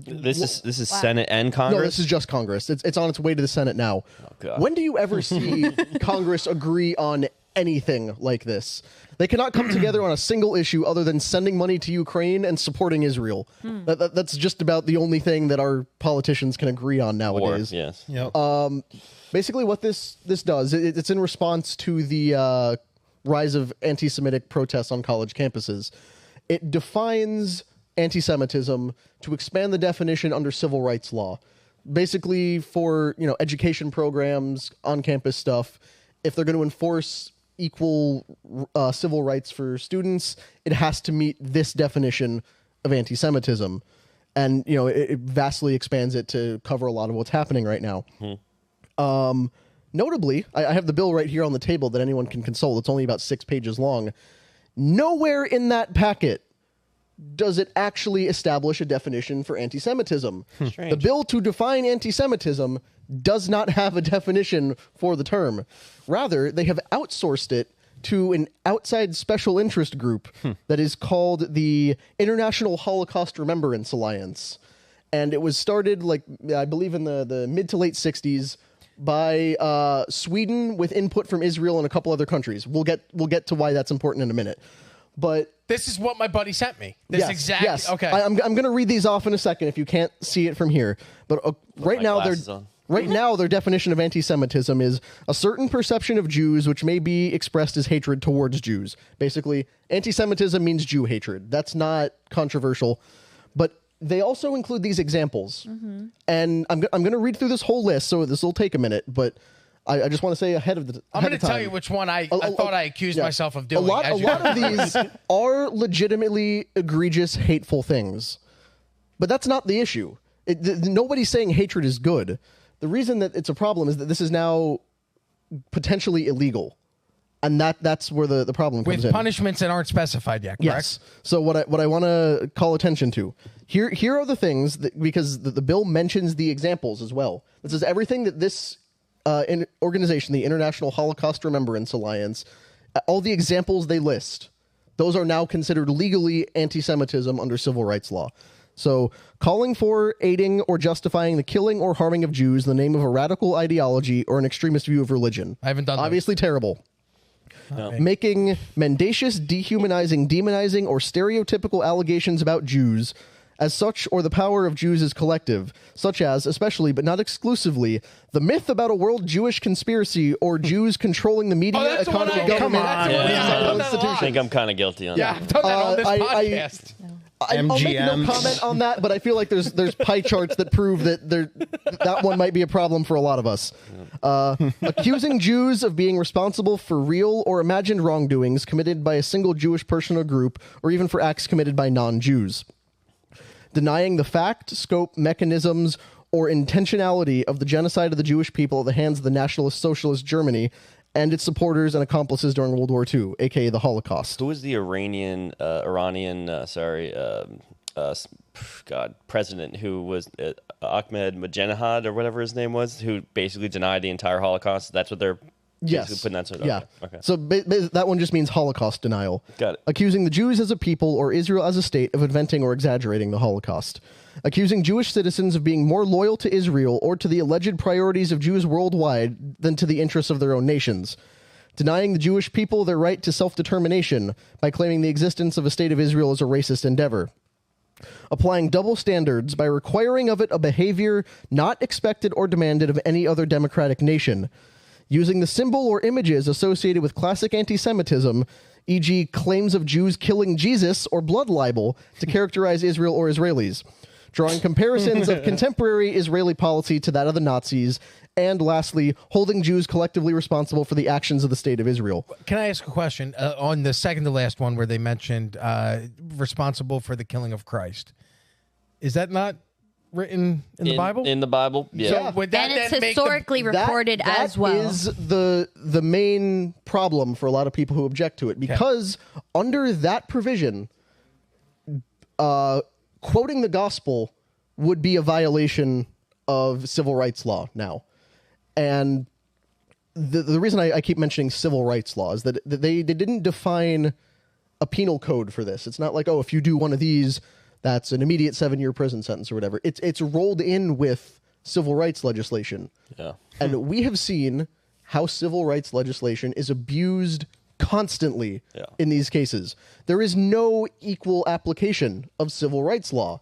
This is Senate and Congress? No, this is just Congress. It's on its way to the Senate now. Oh, God. When do you ever see Congress agree on anything like this? They cannot come together on a single issue other than sending money to Ukraine and supporting Israel. That's just about the only thing that our politicians can agree on nowadays. Yes. Yep. Basically, what this does, it's in response to the rise of anti-Semitic protests on college campuses. It defines anti-Semitism to expand the definition under civil rights law. Basically, for education programs, on-campus stuff, if they're going to enforce equal civil rights for students, it has to meet this definition of anti-Semitism. And it vastly expands it to cover a lot of what's happening right now. Notably, I have the bill right here on the table that anyone can consult. It's only about 6 pages long. Nowhere in that packet does it actually establish a definition for anti-Semitism. The bill to define anti-Semitism does not have a definition for the term. Rather, they have outsourced it to an outside special interest group that is called the International Holocaust Remembrance Alliance. And it was started, I believe, in the mid to late 60s by Sweden with input from Israel and a couple other countries. We'll get to why that's important in a minute. But this is what my buddy sent me. This exact. Yes. Okay. I'm going to read these off in a second if you can't see it from here. But right now, their definition of anti-Semitism is a certain perception of Jews which may be expressed as hatred towards Jews. Basically, anti-Semitism means Jew hatred. That's not controversial. But they also include these examples. And I'm going to read through this whole list, so this will take a minute. But I just want to say ahead of the I'm going to tell you which one I thought I accused myself of doing. A lot of these are legitimately egregious, hateful things. But that's not the issue. Nobody's saying hatred is good. The reason that it's a problem is that this is now potentially illegal. And that's where the problem comes in. With punishments that aren't specified yet, correct? Yes. So what I want to call attention to, here are the things, because the bill mentions the examples as well. This is everything that this organization, the International Holocaust Remembrance Alliance, all the examples they list, those are now considered legally anti-Semitism under civil rights law. So calling for, aiding, or justifying the killing or harming of Jews in the name of a radical ideology or an extremist view of religion. I haven't done that. Obviously terrible. No. Making mendacious, dehumanizing, demonizing, or stereotypical allegations about Jews as such, or the power of Jews as collective, such as, especially but not exclusively, the myth about a world Jewish conspiracy or Jews controlling the media, economy, government, I think I'm kind of guilty on that. I've done that on this podcast. I'll make no comment on that, but I feel like there's pie charts that prove that that one might be a problem for a lot of us. Accusing Jews of being responsible for real or imagined wrongdoings committed by a single Jewish person or group, or even for acts committed by non-Jews. Denying the fact, scope, mechanisms, or intentionality of the genocide of the Jewish people at the hands of the Nationalist Socialist Germany and its supporters and accomplices during World War II, aka the Holocaust. Who was the Iranian president who was Ahmed Mojanahad or whatever his name was, who basically denied the entire Holocaust? That's what they're putting that sort of. Yeah. Okay. So that one just means Holocaust denial. Got it. Accusing the Jews as a people or Israel as a state of inventing or exaggerating the Holocaust. Accusing Jewish citizens of being more loyal to Israel or to the alleged priorities of Jews worldwide than to the interests of their own nations. Denying the Jewish people their right to self-determination by claiming the existence of a state of Israel as a racist endeavor. Applying double standards by requiring of it a behavior not expected or demanded of any other democratic nation. Using the symbol or images associated with classic anti-Semitism, e.g. claims of Jews killing Jesus or blood libel, to characterize Israel or Israelis. Drawing comparisons of contemporary Israeli policy to that of the Nazis, and lastly, holding Jews collectively responsible for the actions of the state of Israel. Can I ask a question? On the second to last one where they mentioned responsible for the killing of Christ, is that not written in the Bible? In the Bible, yeah. So would that And it's then make historically recorded as well. That is the main problem for a lot of people who object to it, because under that provision, quoting the gospel would be a violation of civil rights law now. And the reason I keep mentioning civil rights law is that they didn't define a penal code for this. It's not like, oh, if you do one of these, that's an immediate 7-year prison sentence or whatever. It's rolled in with civil rights legislation. Yeah. And we have seen how civil rights legislation is abused constantly in these cases. There is no equal application of civil rights law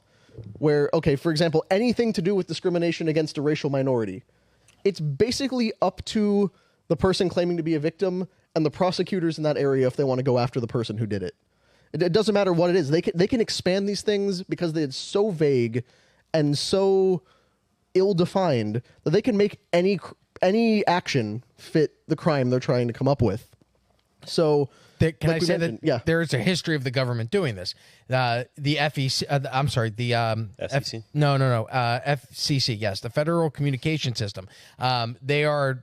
where, okay, for example, anything to do with discrimination against a racial minority, it's basically up to the person claiming to be a victim and the prosecutors in that area if they want to go after the person who did it. It doesn't matter what it is. They can expand these things because it's so vague and so ill-defined that they can make any action fit the crime they're trying to come up with. So, can I say that there is a history of the government doing this? The FEC, I'm sorry, the FCC? FCC, yes, the Federal Communication System. They're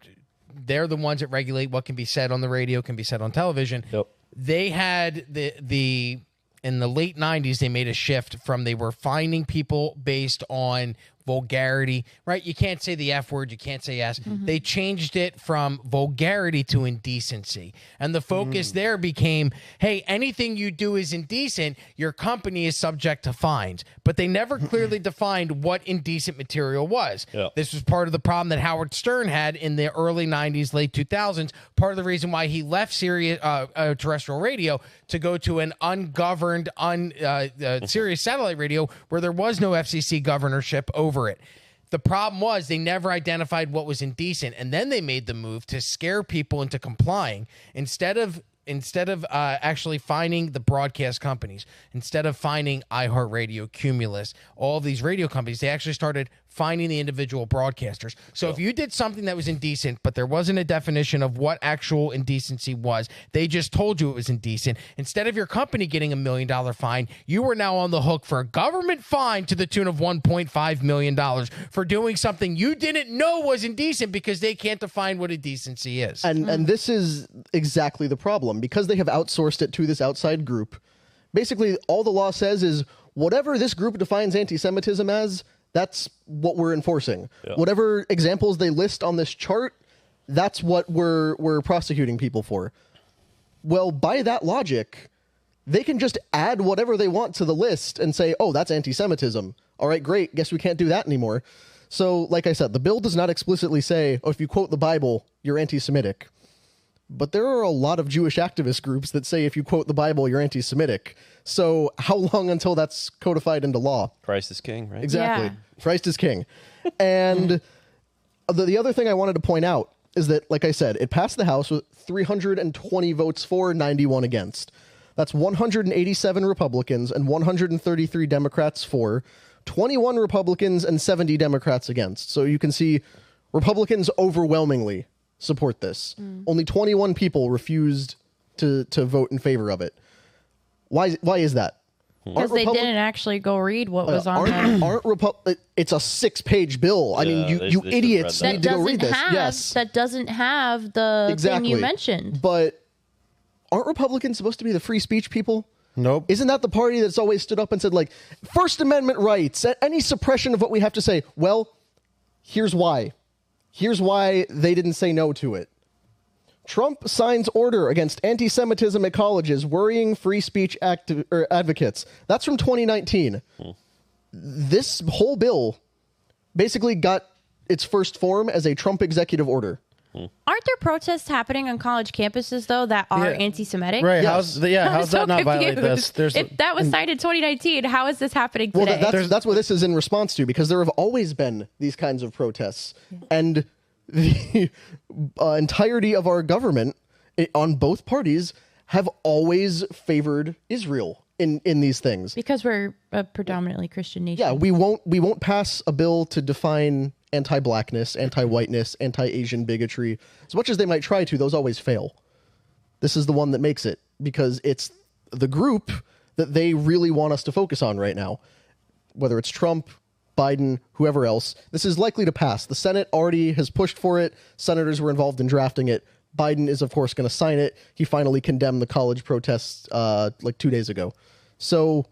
the ones that regulate what can be said on the radio, can be said on television. Yep. They had in the late 90s, they made a shift from they were finding people based on vulgarity, right? You can't say the F word, you can't say S. They changed it from vulgarity to indecency. And the focus there became, hey, anything you do is indecent, your company is subject to fines. But they never clearly defined what indecent material was. Yeah. This was part of the problem that Howard Stern had in the early 90s, late 2000s. Part of the reason why he left terrestrial radio to go to an ungoverned, Sirius satellite radio where there was no FCC governorship over it. The problem was they never identified what was indecent, and then they made the move to scare people into complying instead of actually finding the broadcast companies, instead of finding iHeartRadio, Cumulus, all these radio companies. They actually started finding the individual broadcasters. So if you did something that was indecent, but there wasn't a definition of what actual indecency was, they just told you it was indecent. Instead of your company getting $1 million fine, you were now on the hook for a government fine to the tune of $1.5 million for doing something you didn't know was indecent because they can't define what indecency is. And this is exactly the problem. Because they have outsourced it to this outside group, basically all the law says is whatever this group defines anti-Semitism as, that's what we're enforcing. Yeah. Whatever examples they list on this chart, that's what we're prosecuting people for. Well, by that logic, they can just add whatever they want to the list and say, oh, that's anti-Semitism. All right, great. Guess we can't do that anymore. So, like I said, the bill does not explicitly say, oh, if you quote the Bible, you're anti-Semitic. But there are a lot of Jewish activist groups that say if you quote the Bible, you're anti-Semitic. So how long until that's codified into law? Christ is king, right? Exactly. Yeah. Christ is king. And the other thing I wanted to point out is that, like I said, it passed the House with 320 votes for, 91 against. That's 187 Republicans and 133 Democrats for, 21 Republicans and 70 Democrats against. So you can see Republicans overwhelmingly support this. Only 21 people refused to vote in favor of it. Why is that? Because they didn't actually go read what was on there. It's a 6-page bill. I mean, you idiots need to go read this. Yes. That doesn't have the thing you mentioned. But aren't Republicans supposed to be the free speech people? Nope. Isn't that the party that's always stood up and said, like, First Amendment rights, any suppression of what we have to say? Well, here's why. Here's why they didn't say no to it. Trump signs order against anti-Semitism at colleges, worrying free speech advocates. That's from 2019. This whole bill basically got its first form as a Trump executive order. Aren't there protests happening on college campuses, though, that are anti-Semitic? Right. Yes. How's that not violate this? If that was cited 2019, how is this happening today? Well, that's what this is in response to, because there have always been these kinds of protests. And the entirety of our government on both parties have always favored Israel in these things. Because we're a predominantly Christian nation. Yeah, we won't pass a bill to define anti-blackness, anti-whiteness, anti-Asian bigotry. As much as they might try to, those always fail. This is the one that makes it, because it's the group that they really want us to focus on right now. Whether it's Trump, Biden, whoever else, this is likely to pass. The Senate already has pushed for it. Senators were involved in drafting it. Biden is, of course, going to sign it. He finally condemned the college protests like 2 days ago. So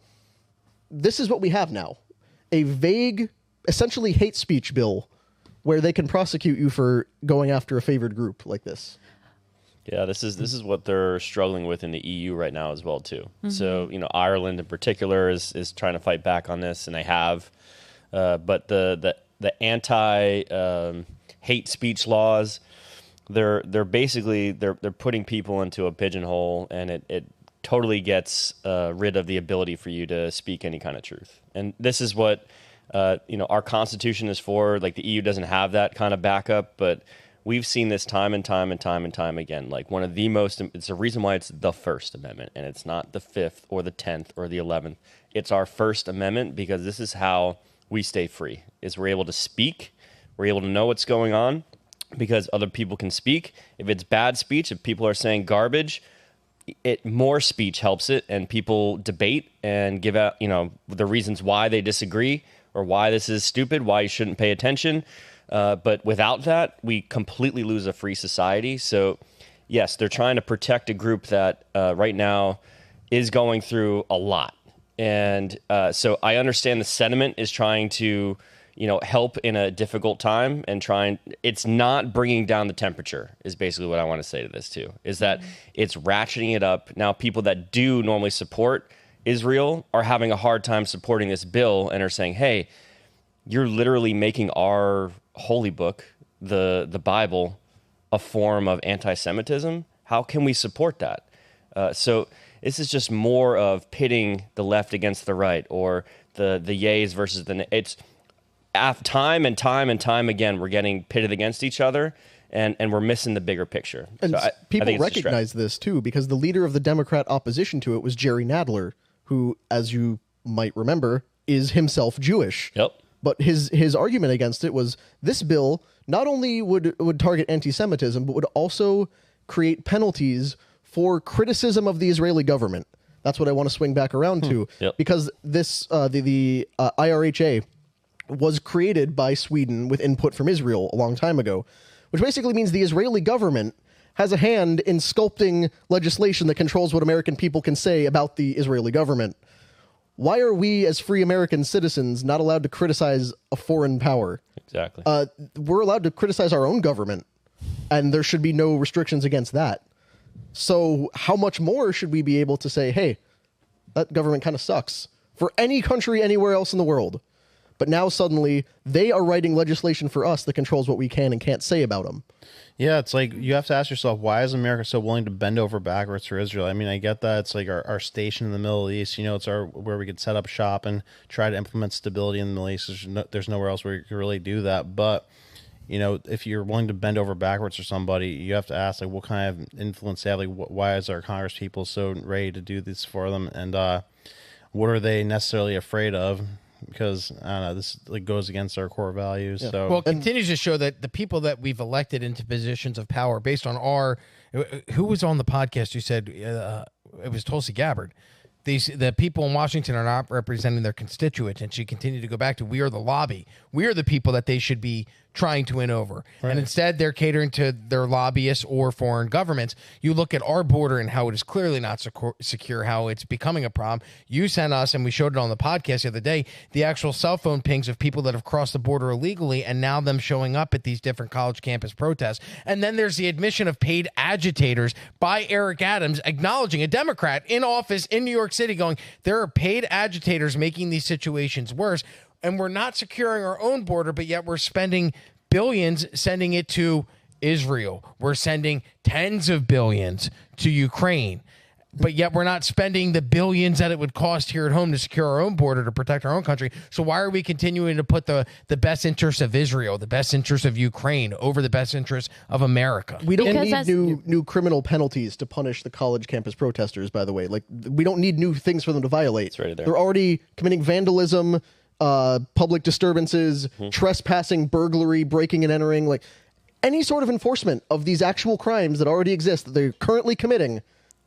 this is what we have now. A vague, essentially hate speech bill where they can prosecute you for going after a favored group like this. Yeah, this is what they're struggling with in the EU right now as well, too. So, Ireland in particular is trying to fight back on this, and they have. But the anti-hate speech laws, they're basically putting people into a pigeonhole, and it totally gets rid of the ability for you to speak any kind of truth. And this is what our Constitution is for. Like, the EU doesn't have that kind of backup, but we've seen this time and time and time and time again. Like, one of the most, it's a reason why it's the First Amendment, and it's not the 5th or the 10th or the 11th. It's our First Amendment, because this is how we stay free, is we're able to speak, we're able to know what's going on, because other people can speak. If it's bad speech, if people are saying garbage, more speech helps it, and people debate and give out, the reasons why they disagree or why this is stupid, why you shouldn't pay attention. But without that, we completely lose a free society. So, yes, they're trying to protect a group that right now is going through a lot. And so I understand the sentiment is trying to, help in a difficult time and it's not bringing down the temperature is basically what I want to say to this too, is that it's ratcheting it up. Now, people that do normally support Israel are having a hard time supporting this bill and are saying, hey, you're literally making our holy book, the Bible, a form of anti-Semitism. How can we support that? So this is just more of pitting the left against the right, or the yays versus the it's time and time again, we're getting pitted against each other, and we're missing the bigger picture. And so people recognize this too, because the leader of the Democrat opposition to it was Jerry Nadler, who, as you might remember, is himself Jewish. Yep. But his argument against it was this bill not only would target anti-Semitism, but would also create penalties for criticism of the Israeli government. That's what I want to swing back around to, because this the IRHA was created by Sweden with input from Israel a long time ago, which basically means the Israeli government has a hand in sculpting legislation that controls what American people can say about the Israeli government. Why are we, as free American citizens, not allowed to criticize a foreign power? Exactly. We're allowed to criticize our own government, and there should be no restrictions against that. So how much more should we be able to say, hey, that government kind of sucks for any country anywhere else in the world? But now suddenly they are writing legislation for us that controls what we can and can't say about them. Yeah, it's like you have to ask yourself, why is America so willing to bend over backwards for Israel? I mean, I get that it's like our station in the Middle East. It's where we could set up shop and try to implement stability in the Middle East. There's nowhere else where you can really do that. But if you're willing to bend over backwards for somebody, you have to ask, like, what kind of influence they have? Like, why is our Congress people so ready to do this for them? And what are they necessarily afraid of? Because I don't know, this goes against our core values. Yeah. So, well, it continues to show that the people that we've elected into positions of power based on who was on the podcast who said it was Tulsi Gabbard. The people in Washington are not representing their constituents, and she continued to go back to, we are the lobby. We are the people that they should be trying to win over. Right. And instead, they're catering to their lobbyists or foreign governments. You look at our border and how it is clearly not secure, how it's becoming a problem. You sent us, and we showed it on the podcast the other day, the actual cell phone pings of people that have crossed the border illegally, and now them showing up at these different college campus protests. And then there's the admission of paid agitators by Eric Adams, acknowledging a Democrat in office in New York City, going, there are paid agitators making these situations worse. And we're not securing our own border, but yet we're spending billions sending it to Israel. We're sending tens of billions to Ukraine, but yet we're not spending the billions that it would cost here at home to secure our own border, to protect our own country. So why are we continuing to put the best interests of Israel, the best interests of Ukraine over the best interests of America? We don't need new criminal penalties to punish the college campus protesters, by the way. Like, we don't need new things for them to violate. It's right there. They're already committing vandalism, public disturbances, trespassing, burglary, breaking and entering. Like, any sort of enforcement of these actual crimes that already exist that they're currently committing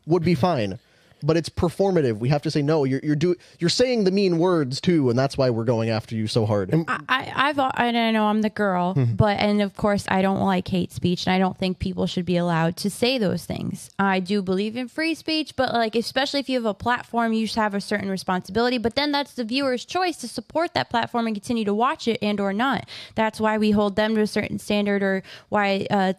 would be fine. But it's performative. We have to say, no, you're saying the mean words too, and that's why we're going after you so hard. I know I'm the girl, and of course I don't like hate speech, and I don't think people should be allowed to say those things. I do believe in free speech, but especially if you have a platform, you should have a certain responsibility. But then that's the viewer's choice to support that platform and continue to watch it and or not. That's why we hold them to a certain standard, or why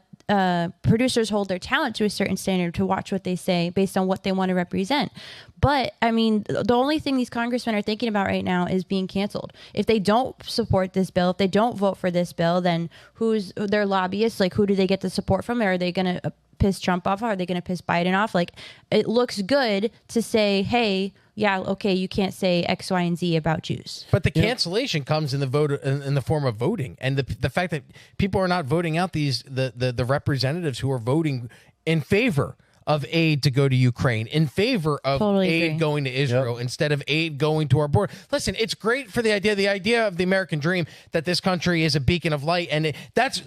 producers hold their talent to a certain standard to watch what they say based on what they want to represent. But I mean, the only thing these congressmen are thinking about right now is being canceled. If they don't support this bill, if they don't vote for this bill, then who's their lobbyists? Like, who do they get the support from? Are they going to piss Trump off? Are they going to piss Biden off? Like, it looks good to say, hey, yeah, okay, you can't say X, Y, and Z about Jews. But the cancellation comes in the vote in the form of voting, and the fact that people are not voting out the representatives who are voting in favor of aid to go to Ukraine, in favor of aid going to Israel instead of aid going to our border. Listen, it's great for the idea of the American dream, that this country is a beacon of light, and that's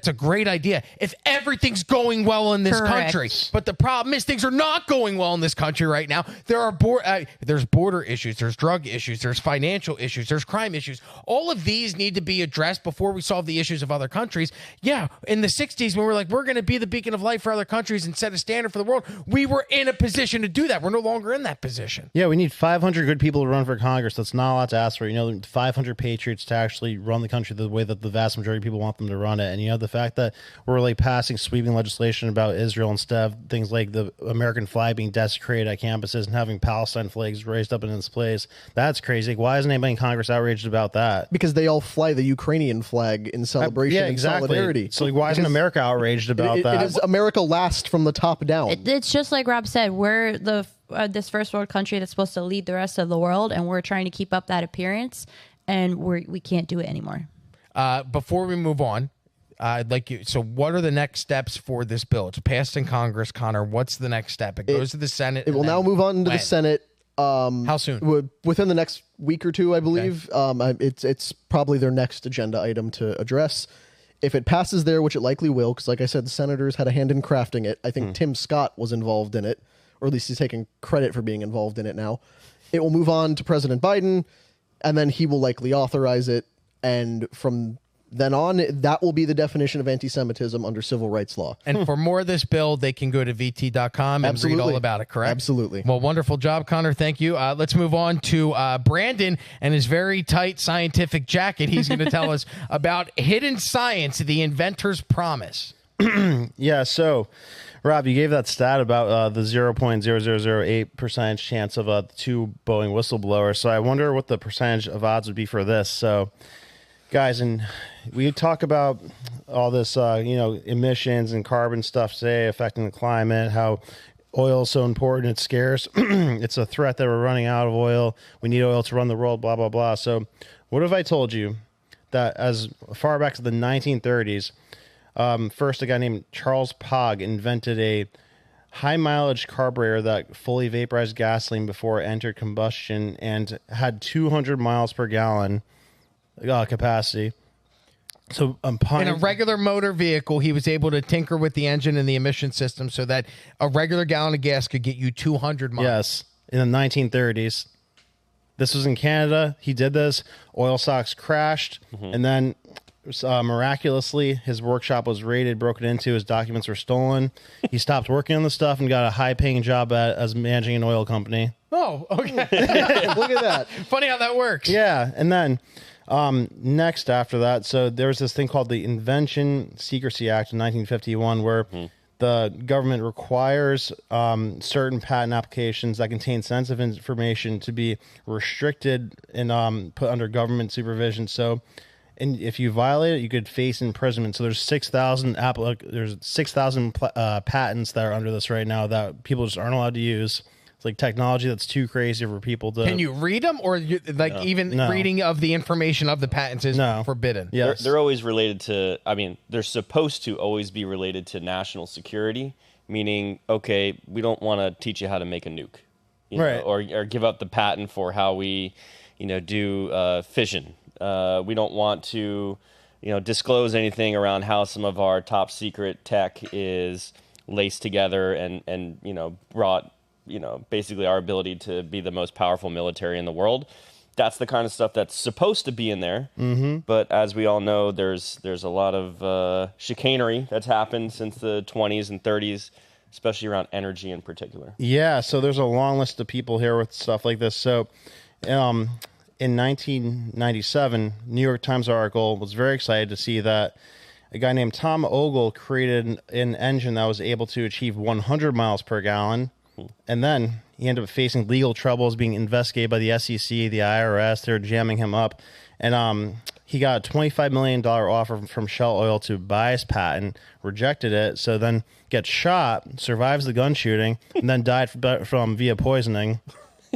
a great idea if everything's going well in this country. But the problem is things are not going well in this country right now. There are there's border issues, there's drug issues, there's financial issues, there's crime issues. All of these need to be addressed before we solve the issues of other countries. Yeah, in the 60s when we're like, we're going to be the beacon of light for other countries and set a standard for the world. We were in a position to do that. We're no longer in that position. Yeah, we need 500 good people to run for Congress. That's not a lot to ask for. 500 patriots to actually run the country the way that the vast majority of people want them to run it. And, the fact that we're like passing sweeping legislation about Israel instead of things like the American flag being desecrated at campuses and having Palestine flags raised up in its place, that's crazy. Why isn't anybody in Congress outraged about that? Because they all fly the Ukrainian flag in celebration and solidarity. So why isn't America outraged about that? It is America last from the top down. It's just like Rob said, we're this first world country that's supposed to lead the rest of the world, and we're trying to keep up that appearance, and we can't do it anymore. Before we move on, I'd like you. So, what are the next steps for this bill? It's passed in Congress, Connor. What's the next step? It goes to the Senate. It will now move on to the Senate. How soon? Within the next week or two, I believe. Okay. It's probably their next agenda item to address. If it passes there, which it likely will, because like I said, the senators had a hand in crafting it. I think Tim Scott was involved in it, or at least he's taking credit for being involved in it now. It will move on to President Biden, and then he will likely authorize it. And from then on, that will be the definition of anti-Semitism under civil rights law. And for more of this bill, they can go to VT.com and read all about it, correct? Absolutely. Well, wonderful job, Connor. Thank you. Let's move on to Brandon and his very tight scientific jacket. He's going to tell us about hidden science, the inventor's promise. Yeah, so, Rob, you gave that stat about the 0.0008% chance of the two Boeing whistleblowers. So I wonder what the percentage of odds would be for this. So, guys, and we talk about all this, emissions and carbon stuff today affecting the climate, how oil is so important, it's scarce. It's a threat that we're running out of oil. We need oil to run the world, blah, blah, blah. So what if I told you that as far back as the 1930s, first a guy named Charles Pogge invented a high-mileage carburetor that fully vaporized gasoline before it entered combustion and had 200 miles per gallon capacity. So in a regular motor vehicle, he was able to tinker with the engine and the emission system so that a regular gallon of gas could get you 200 miles. Yes, in the 1930s. This was in Canada. He did this. Oil stocks crashed, and then miraculously, his workshop was raided, broken into. His documents were stolen. He stopped working on the stuff and got a high-paying job as managing an oil company. Oh, okay. Look at that. Funny how that works. Yeah, and then next after that, so there was this thing called the Invention Secrecy Act in 1951 where the government requires certain patent applications that contain sensitive information to be restricted and put under government supervision. So if you violate it, you could face imprisonment. So there's 6,000 patents that are under this right now that people just aren't allowed to use. It's like technology that's too crazy for people to... Can you read them, or reading of the information of the patents is forbidden? Yes. They're always related to, they're supposed to always be related to national security, meaning, okay, we don't want to teach you how to make a nuke, right? Or give up the patent for how we, do fission. We don't want to, disclose anything around how some of our top secret tech is laced together and brought, basically our ability to be the most powerful military in the world. That's the kind of stuff that's supposed to be in there. But as we all know, there's a lot of chicanery that's happened since the 20s and 30s, especially around energy in particular. Yeah, so there's a long list of people here with stuff like this. So in 1997, New York Times article was very excited to see that a guy named Tom Ogle created an engine that was able to achieve 100 miles per gallon. And then he ended up facing legal troubles, being investigated by the SEC, the IRS. They were jamming him up. And he got a $25 million offer from Shell Oil to buy his patent, rejected it, so then gets shot, survives the gun shooting, and then died from via poisoning.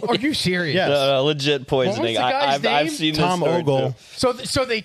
Are you serious? Yes. Legit poisoning. What was the guy's name? I've seen Tom this Ogle. So they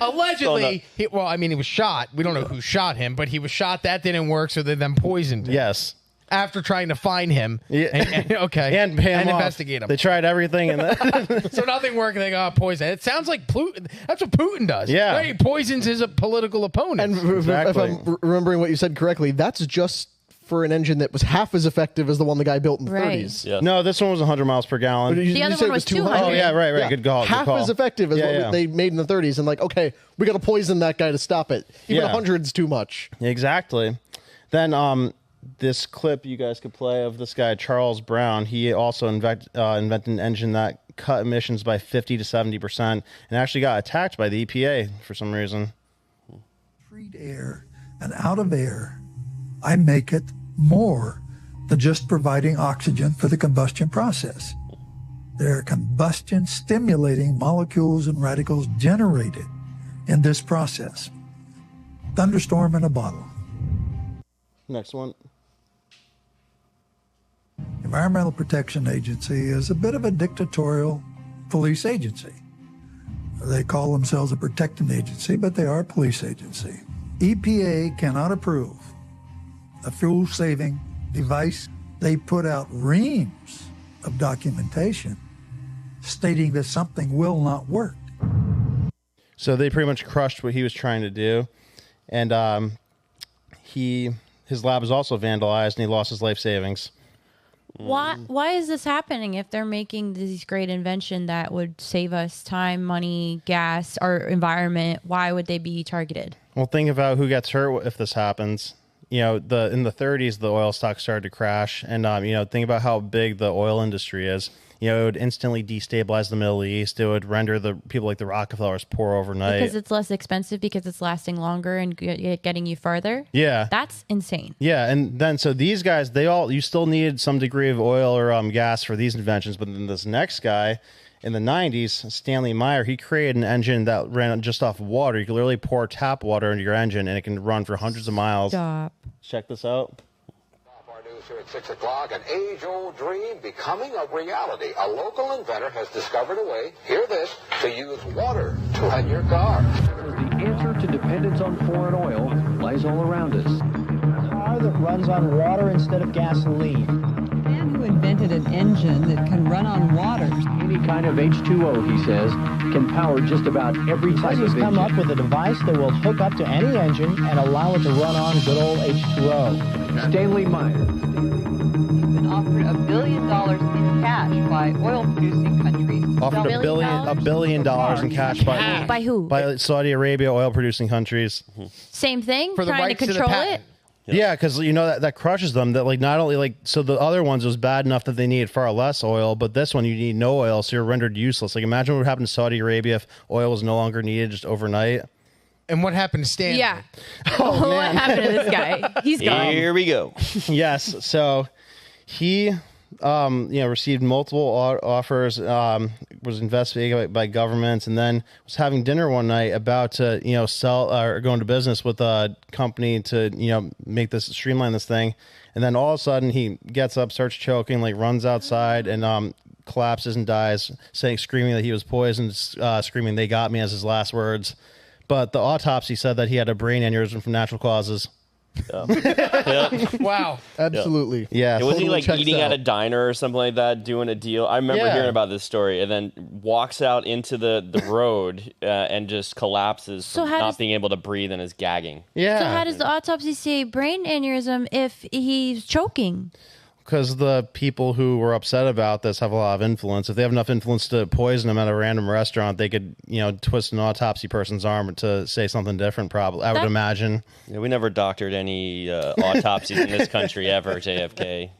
allegedly, he was shot. We don't know who shot him, but he was shot. That didn't work, so they then poisoned him. Yes. After trying to find him, and investigate him. They tried everything, and then so nothing worked. They got poison. It sounds like that's what Putin does. Yeah, right? He poisons his political opponent. And exactly. if I'm remembering what you said correctly, that's just for an engine that was half as effective as the one the guy built in the 30s. Yeah. No, this one was 100 miles per gallon. The other one was 200. Oh, yeah, right. Yeah. Good call. Half as effective as what they made in the 30s. And okay, we got to poison that guy to stop it. Even 100's too much. Exactly. Then this clip you guys could play of this guy, Charles Brown. He also invented an engine that cut emissions by 50 to 70% and actually got attacked by the EPA for some reason. Treat air and out of air, I make it more than just providing oxygen for the combustion process. There are combustion stimulating molecules and radicals generated in this process. Thunderstorm in a bottle. Next one. Environmental Protection Agency is a bit of a dictatorial police agency. They call themselves a protecting agency, but they are a police agency. EPA cannot approve a fuel-saving device. They put out reams of documentation stating that something will not work. So they pretty much crushed what he was trying to do. And his lab was also vandalized, and he lost his life savings. Why is this happening if they're making these great invention that would save us time, money, gas, our environment? Why would they be targeted? Well, think about who gets hurt if this happens. You know, in the 30s, the oil stock started to crash. And, you know, think about how big the oil industry is. You know, it would instantly destabilize the Middle East. It would render the people like the Rockefellers poor overnight. Because it's less expensive, because it's lasting longer and getting you farther? Yeah. That's insane. Yeah, and then so these guys, you still needed some degree of oil or gas for these inventions. But then this next guy in the 90s, Stanley Meyer, he created an engine that ran just off water. You can literally pour tap water into your engine, and it can run for hundreds of miles. Stop. Check this out. Our news here at 6 o'clock, an age-old dream becoming a reality. A local inventor has discovered a way, hear this, to use water to run your car. The answer to dependence on foreign oil lies all around us. A car that runs on water instead of gasoline. The man who invented an engine that can run on water. Any kind of H2O, he says, can power just about every type of engine. He's come up with a device that will hook up to any engine and allow it to run on good old H2O. Stanley Meyer. He's been offered $1 billion in cash by oil-producing countries. Offered $1 billion in cash By who? By Saudi Arabia, oil-producing countries. Same thing? For the Trying to rights to the control patent. it? Yeah, because you know that crushes them. That like not only like so the other ones was bad enough that they needed far less oil, but this one you need no oil, so you're rendered useless. Like imagine what would happen to Saudi Arabia if oil was no longer needed just overnight. And what happened to Stanley? Yeah. What happened to this guy? He's gone. Here we go. Yes, so he received multiple offers, was investigated by governments, and then was having dinner one night about to sell or go into business with a company to streamline this thing, and then all of a sudden he gets up, starts choking, like runs outside and collapses and dies, screaming that he was poisoned, screaming "they got me" as his last words. But the autopsy said that he had a brain aneurysm from natural causes. Wow. Absolutely. Yeah. It wasn't he like checks eating out. at a diner or something like that, doing a deal. I remember hearing about this story, and then walks out into the road and just collapses from not being able to breathe and is gagging. Yeah. So how does the autopsy say brain aneurysm if he's choking? Because the people who were upset about this have a lot of influence. If they have enough influence to poison him at a random restaurant, they could, twist an autopsy person's arm to say something different, probably, I would imagine. Yeah, we never doctored any autopsies in this country ever, JFK.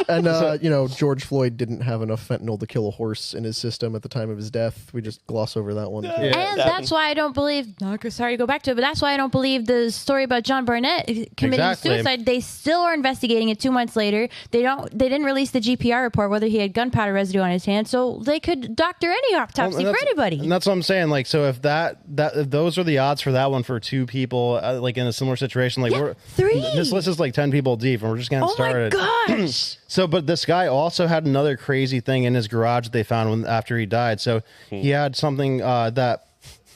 and George Floyd didn't have enough fentanyl to kill a horse in his system at the time of his death. We just gloss over that one. Too. And that's why I don't believe, sorry to go back to it, but that's why I don't believe the story about John Barnett committing suicide. They still are investigating it 2 months later. They didn't release the GPR report, whether he had gunpowder residue on his hand, so they could doctor any autopsy for anybody. And that's what I'm saying. Like, so if if those are the odds for that one for two people, like in a similar situation, like this list is like 10 people deep. And we're just getting started. Oh my gosh! So, but this guy also had another crazy thing in his garage that they found after he died. So he had something that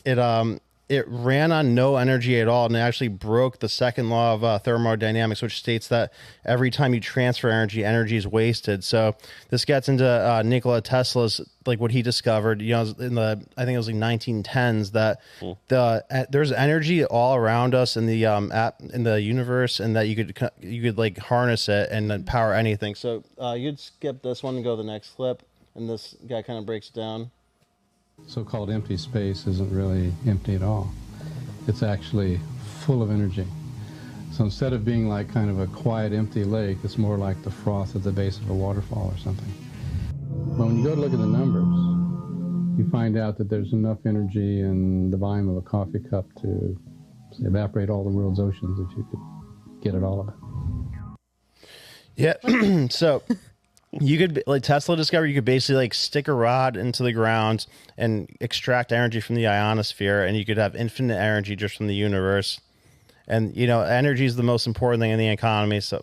it ran on no energy at all, and it actually broke the second law of thermodynamics, which states that every time you transfer energy, energy is wasted. So this gets into Nikola Tesla's, like what he discovered, I think it was like 1910s, that there's energy all around us in the universe, and that you could like harness it and then power anything. So you'd skip this one and go to the next clip, and this guy kind of breaks it down. So-called empty space isn't really empty at all. It's actually full of energy. So instead of being like kind of a quiet, empty lake, it's more like the froth at the base of a waterfall or something. But when you go to look at the numbers, you find out that there's enough energy in the volume of a coffee cup to evaporate all the world's oceans if you could get it all of it. Yeah. So you could, like Tesla discovered, you could basically like stick a rod into the ground and extract energy from the ionosphere, and you could have infinite energy just from the universe. And, you know, energy is the most important thing in the economy. So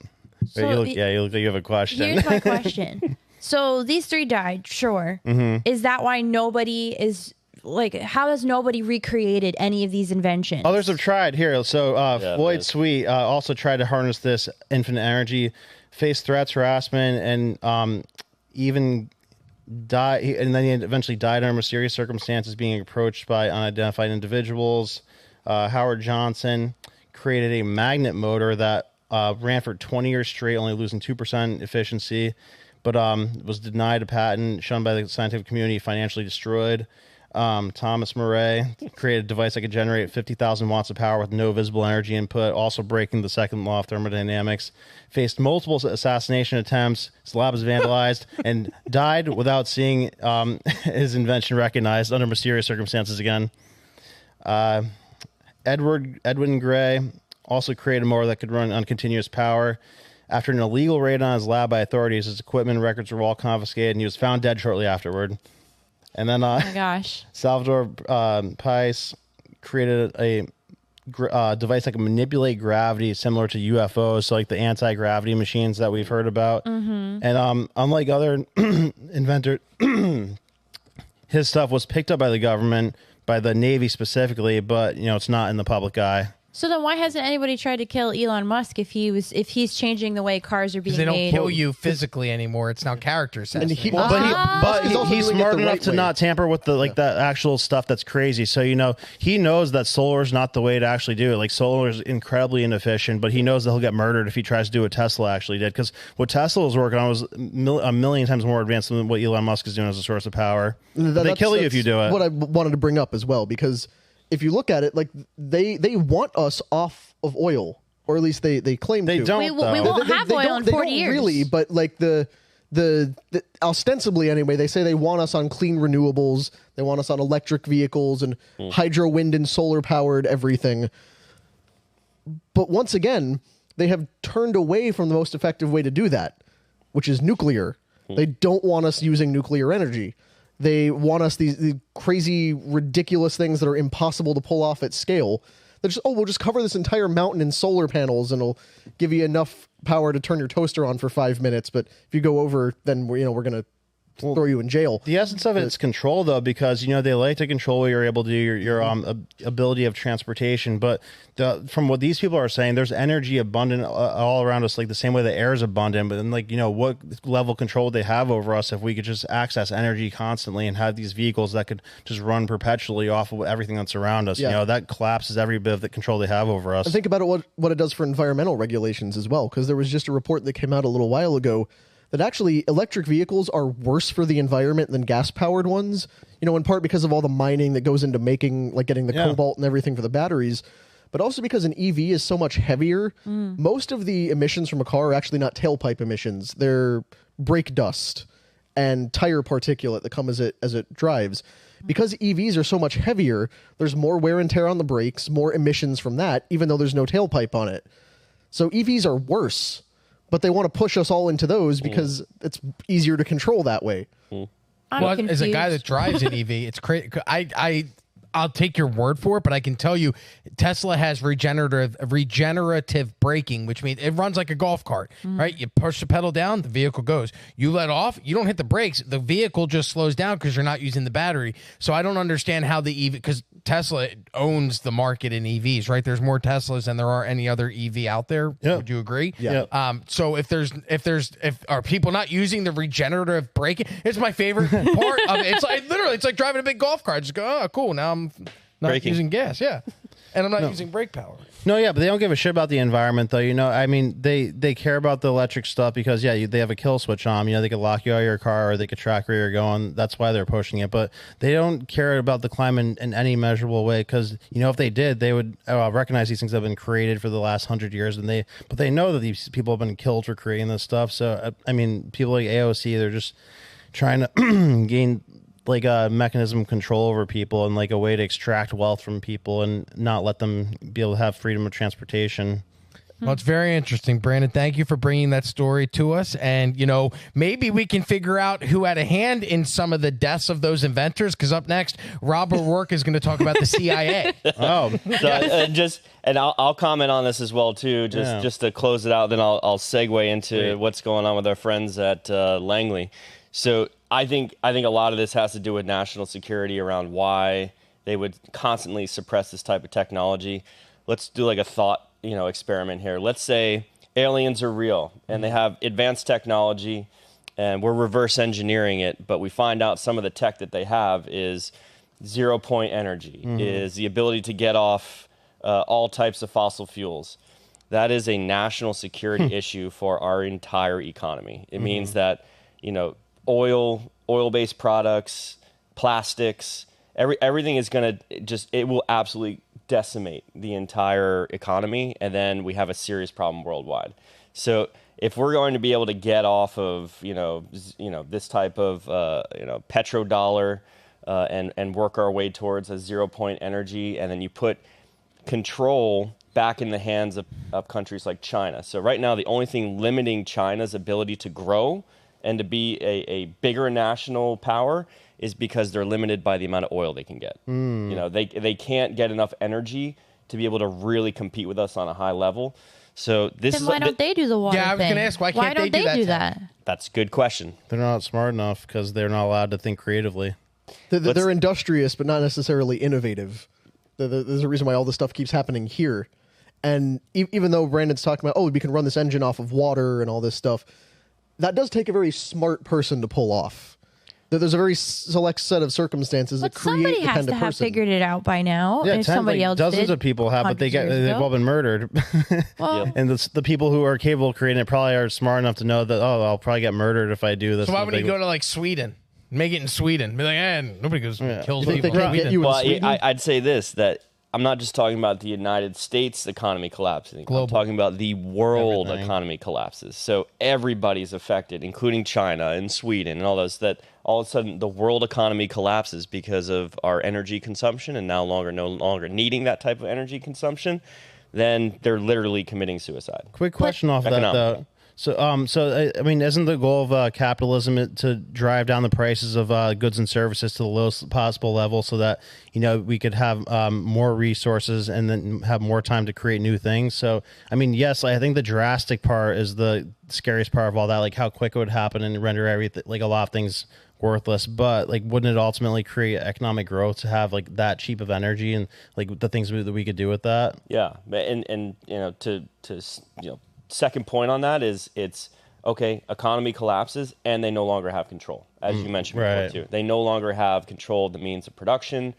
you look like you have a question. Here's my question. So these three died, sure. Mm-hmm. Is that why nobody is, like, how has nobody recreated any of these inventions? Others have tried here. So Floyd Sweet also tried to harness this infinite energy, faced threats, harassment, and even died. And then he eventually died under mysterious circumstances, being approached by unidentified individuals. Howard Johnson created a magnet motor that ran for 20 years straight, only losing 2% efficiency, but was denied a patent, shunned by the scientific community, financially destroyed. Thomas Murray created a device that could generate 50,000 watts of power with no visible energy input, also breaking the second law of thermodynamics. Faced multiple assassination attempts. His lab was vandalized and died without seeing his invention recognized under mysterious circumstances again. Edwin Gray also created a motor that could run on continuous power. After an illegal raid on his lab by authorities, his equipment and records were all confiscated, and he was found dead shortly afterward. And then oh my gosh. Salvador Pais created a device that can manipulate gravity similar to UFOs, so like the anti-gravity machines that we've heard about. Mm-hmm. And unlike other inventors, his stuff was picked up by the government, by the Navy specifically, but, you know, it's not in the public eye. So then why hasn't anybody tried to kill Elon Musk if he's changing the way cars are being made? Because they don't kill you physically anymore. It's now character assassination. He's smart enough to not tamper with the that actual stuff that's crazy. So, you know, he knows that solar is not the way to actually do it. Like, solar is incredibly inefficient, but he knows that he'll get murdered if he tries to do what Tesla actually did. Because what Tesla was working on was a million times more advanced than what Elon Musk is doing as a source of power. They kill you if you do it. What I wanted to bring up as well, because if you look at it, like they want us off of oil, or at least they claim they to. don't. We won't have oil in 40 years. Really, but like the ostensibly anyway, they say they want us on clean renewables. They want us on electric vehicles and hydro, wind, and solar powered everything. But once again, they have turned away from the most effective way to do that, which is nuclear. They don't want us using nuclear energy. They want us these crazy, ridiculous things that are impossible to pull off at scale. They're just, we'll just cover this entire mountain in solar panels and it'll give you enough power to turn your toaster on for 5 minutes. But if you go over, then we're going to throw you in jail. The essence of it is control, though, because, you know, they like to control what you're able to do, your ability of transportation. But from what these people are saying, there's energy abundant all around us, like the same way the air is abundant. But then, like, you know, what level of control would they have over us if we could just access energy constantly and have these vehicles that could just run perpetually off of everything that's around us? Yeah. You know, that collapses every bit of the control they have over us. And think about it, what it does for environmental regulations as well, because there was just a report that came out a little while ago that actually electric vehicles are worse for the environment than gas-powered ones, you know, in part because of all the mining that goes into making, like getting the cobalt and everything for the batteries, but also because an EV is so much heavier. Most of the emissions from a car are actually not tailpipe emissions. They're brake dust and tire particulate that come as it drives. Because EVs are so much heavier, there's more wear and tear on the brakes, more emissions from that, even though there's no tailpipe on it. So EVs are worse. But they want to push us all into those because it's easier to control that way. Well, as a guy that drives an EV, it's crazy. I'll take your word for it, but I can tell you Tesla has regenerative braking, which means it runs like a golf cart, right? You push the pedal down, the vehicle goes. You let off, you don't hit the brakes, the vehicle just slows down because you're not using the battery. So I don't understand how the EV, because Tesla owns the market in EVs, right? There's more Teslas than there are any other EV out there. Yep. Would you agree? Yeah. So if are people not using the regenerative braking? It's my favorite part of it. It's like literally, it's like driving a big golf cart. Just go, oh, cool. Now I'm not using gas. Yeah. and I'm not using brake power. No, yeah, but they don't give a shit about the environment, though. You know, I mean, they care about the electric stuff because, yeah, they have a kill switch on. You know, they could lock you out of your car or they could track where you're going. That's why they're pushing it. But they don't care about the climate in any measurable way because, you know, if they did, they would recognize these things have been created for the last 100 years. But they know that these people have been killed for creating this stuff. So, I mean, people like AOC, they're just trying to gain like a mechanism of control over people and like a way to extract wealth from people and not let them be able to have freedom of transportation. Well, it's very interesting, Brandon. Thank you for bringing that story to us. And, you know, maybe we can figure out who had a hand in some of the deaths of those inventors, because up next, Rob O'Rourke is going to talk about the CIA. I'll comment on this as well, too, just to close it out. Then I'll segue into what's going on with our friends at Langley. So I think a lot of this has to do with national security around why they would constantly suppress this type of technology. Let's do like a thought, experiment here. Let's say aliens are real and they have advanced technology and we're reverse engineering it, but we find out some of the tech that they have is 0-point energy, is the ability to get off all types of fossil fuels. That is a national security issue for our entire economy. It means that, oil-based products, plastics, everything is going to it will absolutely decimate the entire economy, and then we have a serious problem worldwide. So if we're going to be able to get off of, this type of, petrodollar and work our way towards a 0-point energy, and then you put control back in the hands of countries like China. So right now, the only thing limiting China's ability to grow and to be a bigger national power is because they're limited by the amount of oil they can get. They can't get enough energy to be able to really compete with us on a high level. So why don't they do the water thing? Yeah, I was going to ask, why can't they do that? That's a good question. They're not smart enough because they're not allowed to think creatively. They're industrious, but not necessarily innovative. There's a reason why all this stuff keeps happening here. And even though Brandon's talking about, we can run this engine off of water and all this stuff, that does take a very smart person to pull off. There's a very select set of circumstances that create the kind of person. Somebody has to have figured it out by now. Yeah, if somebody else dozens of people have, but they've all been murdered. Well, and the people who are capable of creating it probably are smart enough to know that, I'll probably get murdered if I do this. So why would you go to like Sweden? Make it in Sweden. Be like, nobody goes kills people. I'd say this, that I'm not just talking about the United States economy collapsing. Global. I'm talking about the world economy collapses. So everybody's affected, including China and Sweden and all those, that all of a sudden the world economy collapses because of our energy consumption and no longer needing that type of energy consumption. Then they're literally committing suicide. Quick question off of that, though. So, I mean, isn't the goal of capitalism to drive down the prices of goods and services to the lowest possible level so that, we could have more resources and then have more time to create new things? So, I mean, yes, I think the drastic part is the scariest part of all that, like how quick it would happen and render everything, like a lot of things worthless. But like, wouldn't it ultimately create economic growth to have like that cheap of energy and like the things that we could do with that? Yeah. And second point on that is it's okay, economy collapses and they no longer have control, as you mentioned before too. They no longer have control of the means of production,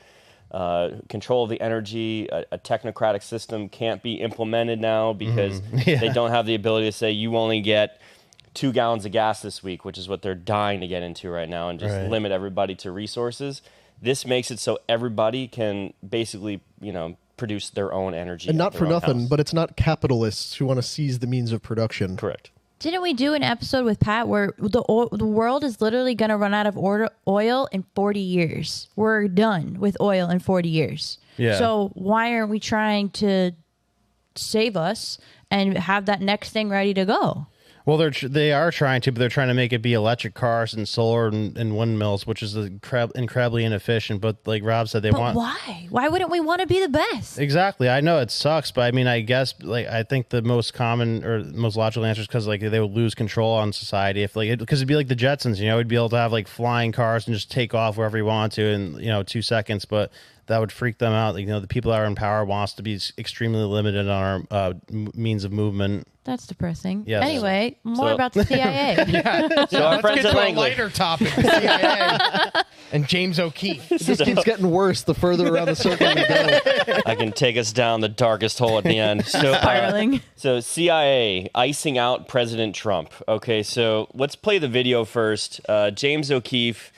control of the energy. A technocratic system can't be implemented now because they don't have the ability to say you only get 2 gallons of gas this week, which is what they're dying to get into right now, and just limit everybody to resources. This makes it so everybody can basically, produce their own energy. And not for nothing, but it's not capitalists who want to seize the means of production. Correct. Didn't we do an episode with Pat where the world is literally going to run out of oil in 40 years? We're done with oil in 40 years. Yeah. So why aren't we trying to save us and have that next thing ready to go? Well, they are trying to, but they're trying to make it be electric cars and solar and windmills, which is incredibly inefficient. But like Rob said, why? Why wouldn't we want to be the best? Exactly. I know it sucks, but I mean, I guess I think the most common or most logical answer is because like they would lose control on society if because it'd be like the Jetsons, we'd be able to have like flying cars and just take off wherever you want to in 2 seconds, but that would freak them out. You know, the people that are in power wants to be extremely limited on our means of movement. That's depressing. Yes. Anyway, more about the CIA. So our Let's friends get at to a Langley. lighter topic, the CIA and James O'Keefe. It just keeps getting worse the further around the circle we go. I can take us down the darkest hole at the end. So, Spiraling. So CIA icing out President Trump. Okay, so let's play the video first. James O'Keefe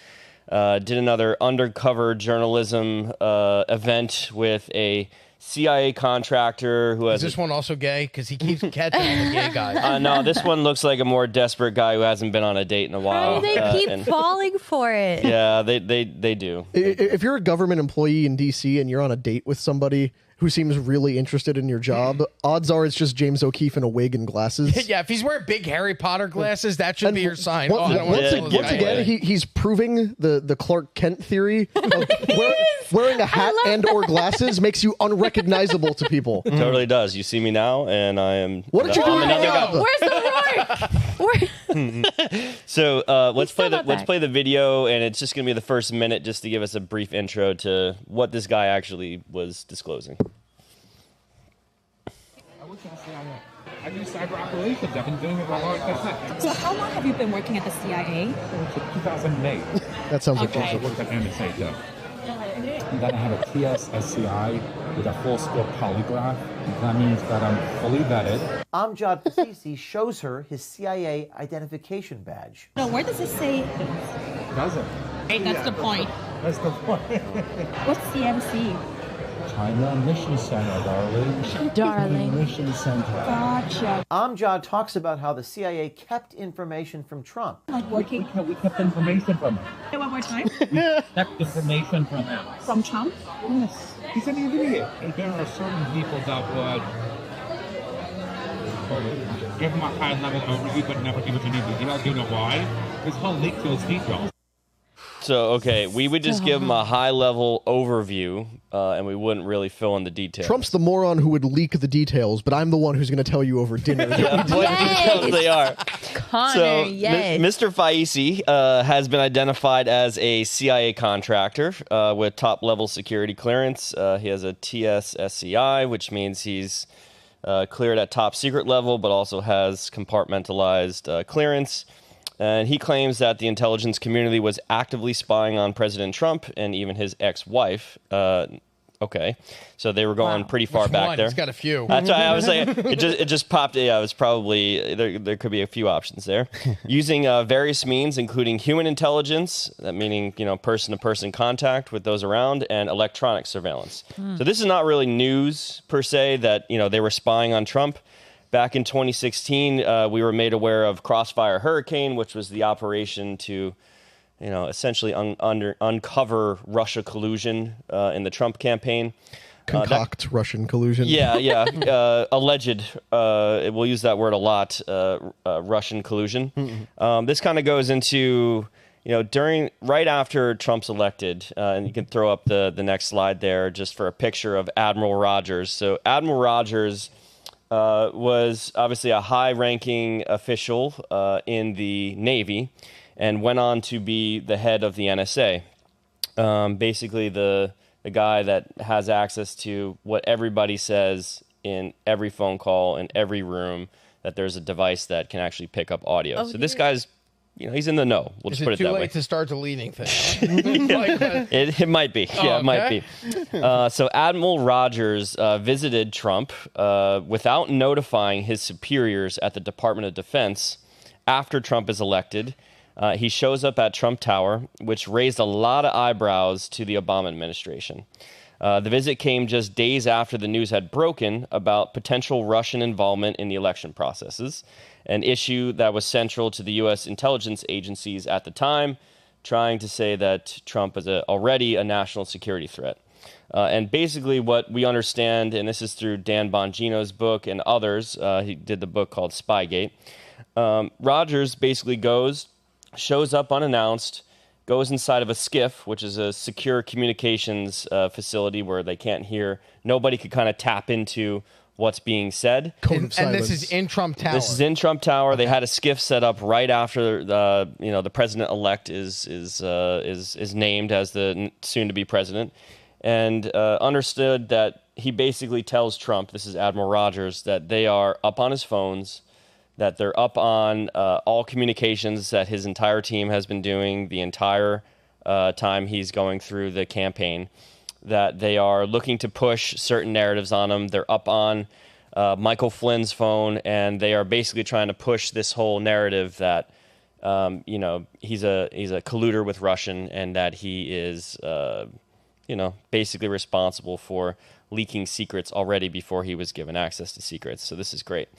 did another undercover journalism event with a CIA contractor who has. Is this one also gay? Because he keeps catching all the gay guys. No, this one looks like a more desperate guy who hasn't been on a date in a while. How do they keep falling for it? Yeah, they do. If you're a government employee in DC and you're on a date with somebody who seems really interested in your job, odds are it's just James O'Keefe in a wig and glasses. Yeah, if he's wearing big Harry Potter glasses, that should be your sign. Once again, he's proving the Clark Kent theory of wearing a hat and/or glasses makes you unrecognizable to people. Totally does. You see me now, and I am. What did you do? Where's the Rourke? So let's play the video, and it's just gonna be the first minute, just to give us a brief intro to what this guy actually was disclosing. I do cyber operations. I've been doing it for a long time. So how long have you been working at the CIA? Since 2008. That sounds like I worked at Antisemitism. And then I have a TUS SCI with a full scope polygraph. That means that I'm fully vetted. Amjad Fasisi shows her his CIA identification badge. No, where does it say? Doesn't. Hey, that's the point. That's the point. What's CMC? China Mission Center, darling. Darling. Mission Center. Gotcha. Amjad talks about how the CIA kept information from Trump. Like working? We kept information from him. Say one more time. We kept information from him. From Trump? Yes. He's an idiot. There are certain people that would give him a high-level overview but never give us any details. Do you know why? Because he'll leak those details. So, okay, we would just give him a high-level overview, and we wouldn't really fill in the details. Trump's the moron who would leak the details, but I'm the one who's going to tell you over dinner. What details they are. Connor, So, yes. Mr. Faisi has been identified as a CIA contractor with top-level security clearance. He has a TS SCI, which means he's cleared at top secret level, but also has compartmentalized clearance. And he claims that the intelligence community was actively spying on President Trump and even his ex-wife. Okay, so they were going pretty far back there. He's got a few. That's why I was saying it just popped. Yeah, it was probably there could be a few options there. Using various means, including human intelligence, meaning person-to-person contact with those around, and electronic surveillance. So this is not really news per se that they were spying on Trump. Back in 2016, we were made aware of Crossfire Hurricane, which was the operation to, essentially uncover Russia collusion in the Trump campaign. Concoct Russian collusion. Yeah. Alleged. We'll use that word a lot. Russian collusion. This kind of goes into, right after Trump's elected, and you can throw up the next slide there just for a picture of Admiral Rogers. So Admiral Rogers was obviously a high-ranking official in the Navy and went on to be the head of the NSA. Basically, the guy that has access to what everybody says in every phone call, in every room, that there's a device that can actually pick up audio. So this guy's, he's in the know. We'll just put it that way. Is it too late to start deleting things? It might be. Yeah, it might be. So Admiral Rogers visited Trump without notifying his superiors at the Department of Defense after Trump is elected. He shows up at Trump Tower, which raised a lot of eyebrows to the Obama administration. The visit came just days after the news had broken about potential Russian involvement in the election processes, an issue that was central to the U.S. intelligence agencies at the time, trying to say that Trump is already a national security threat. And basically what we understand, and this is through Dan Bongino's book and others, he did the book called Spygate, Rogers basically shows up unannounced, goes inside of a SCIF, which is a secure communications facility where they can't hear. Nobody could kind of tap into what's being said. And this is in Trump Tower. This is in Trump Tower. Okay. They had a SCIF set up right after the president-elect is named as the soon-to-be president. and understood that he basically tells Trump, this is Admiral Rogers, that they are up on his phones, that they're up on all communications that his entire team has been doing the entire time he's going through the campaign, that they are looking to push certain narratives on him. They're up on Michael Flynn's phone, and they are basically trying to push this whole narrative that he's a colluder with Russian, and that he is basically responsible for leaking secrets already before he was given access to secrets. So this is great.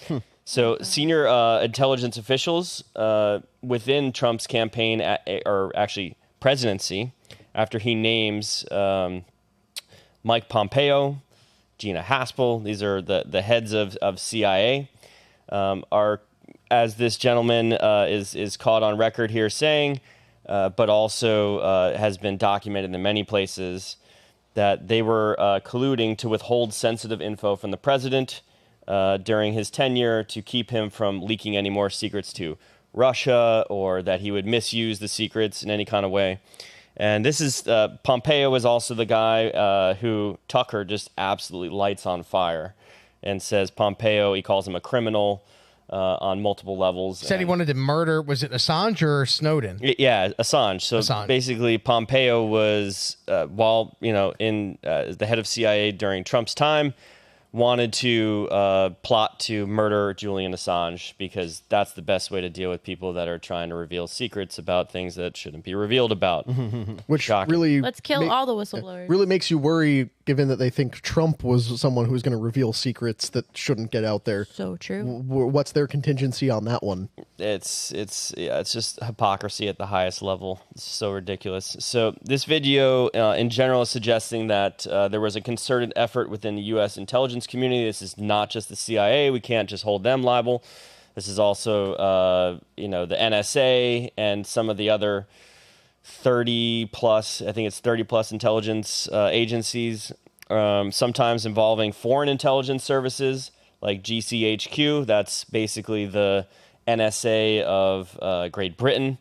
So senior intelligence officials within Trump's campaign, or actually presidency, after he names Mike Pompeo, Gina Haspel, these are the heads of CIA, are, as this gentleman is caught on record here saying, but also has been documented in many places, that they were colluding to withhold sensitive info from the president during his tenure to keep him from leaking any more secrets to Russia, or that he would misuse the secrets in any kind of way. And this is Pompeo is also the guy who Tucker just absolutely lights on fire and says Pompeo, he calls him a criminal on multiple levels. Said he wanted to murder, was it Assange or Snowden? Yeah, Assange. So basically Pompeo was, while, in the head of CIA during Trump's time, wanted to plot to murder Julian Assange, because that's the best way to deal with people that are trying to reveal secrets about things that shouldn't be revealed about. Which Shocking. really Let's kill all the whistleblowers. really makes you worry, given that they think Trump was someone who was going to reveal secrets that shouldn't get out there. So true. What's their contingency on that one? It's just hypocrisy at the highest level. It's so ridiculous. So this video in general is suggesting that there was a concerted effort within the U.S. intelligence community. This is not just the CIA. We can't just hold them liable. This is also the NSA and some of the other 30 plus intelligence agencies, sometimes involving foreign intelligence services like GCHQ. That's basically the NSA of Great Britain,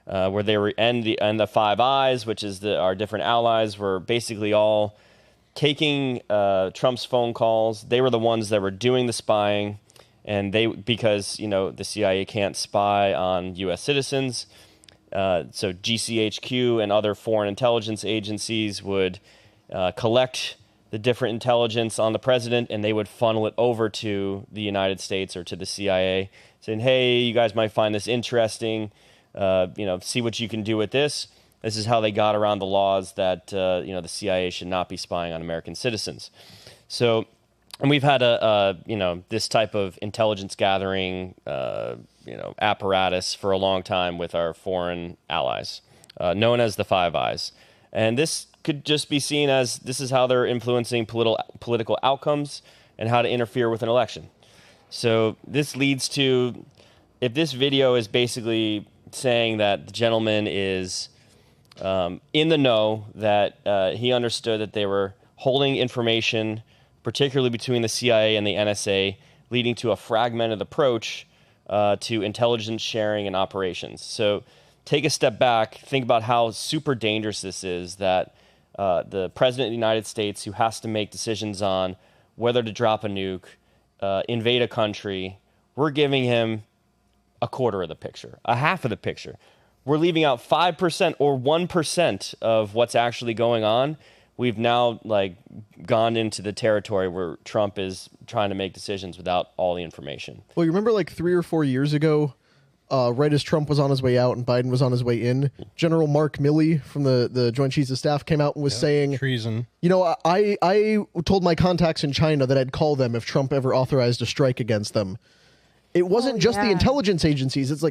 where they were, and the Five Eyes, which is our different allies, were basically all taking Trump's phone calls. They were the ones that were doing the spying, and because the CIA can't spy on U.S. citizens, so GCHQ and other foreign intelligence agencies would collect the different intelligence on the president, and they would funnel it over to the United States or to the CIA, saying, hey, you guys might find this interesting, see what you can do with this. This is how they got around the laws that the CIA should not be spying on American citizens. So, and we've had this type of intelligence gathering apparatus for a long time with our foreign allies, known as the Five Eyes. And this could just be seen as this is how they're influencing political outcomes and how to interfere with an election. So this leads to, if this video is basically saying that the gentleman is in the know, that he understood that they were holding information, particularly between the CIA and the NSA, leading to a fragmented approach to intelligence sharing and operations. So take a step back, think about how super dangerous this is, that the president of the United States, who has to make decisions on whether to drop a nuke, invade a country, we're giving him a quarter of the picture, a half of the picture. We're leaving out 5% or 1% of what's actually going on. We've now gone into the territory where Trump is trying to make decisions without all the information. Well, you remember 3 or 4 years ago, right as Trump was on his way out and Biden was on his way in, General Mark Milley from the Joint Chiefs of Staff came out and was saying, treason. I told my contacts in China that I'd call them if Trump ever authorized a strike against them. It wasn't just the intelligence agencies. It's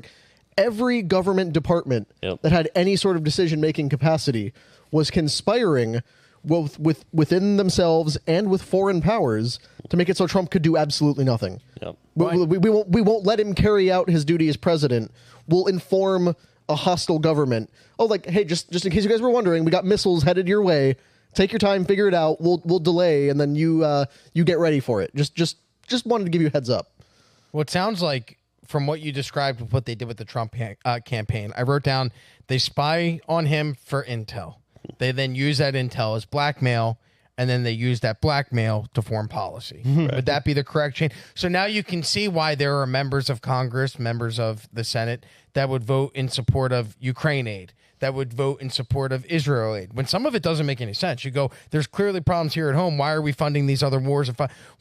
every government department that had any sort of decision-making capacity was conspiring within themselves and with foreign powers to make it so Trump could do absolutely nothing. Yep. We won't let him carry out his duty as president. We'll inform a hostile government. Oh, hey, just in case you guys were wondering, we got missiles headed your way. Take your time, figure it out. We'll delay, and then you get ready for it. Just wanted to give you a heads up. Well, it sounds like, from what you described with what they did with the Trump campaign, I wrote down they spy on him for intel. They then use that intel as blackmail, and then they use that blackmail to form policy. Would that be the correct chain? So now you can see why there are members of Congress, members of the Senate, that would vote in support of Ukraine aid, that would vote in support of Israel aid, when some of it doesn't make any sense. You go, there's clearly problems here at home. Why are we funding these other wars?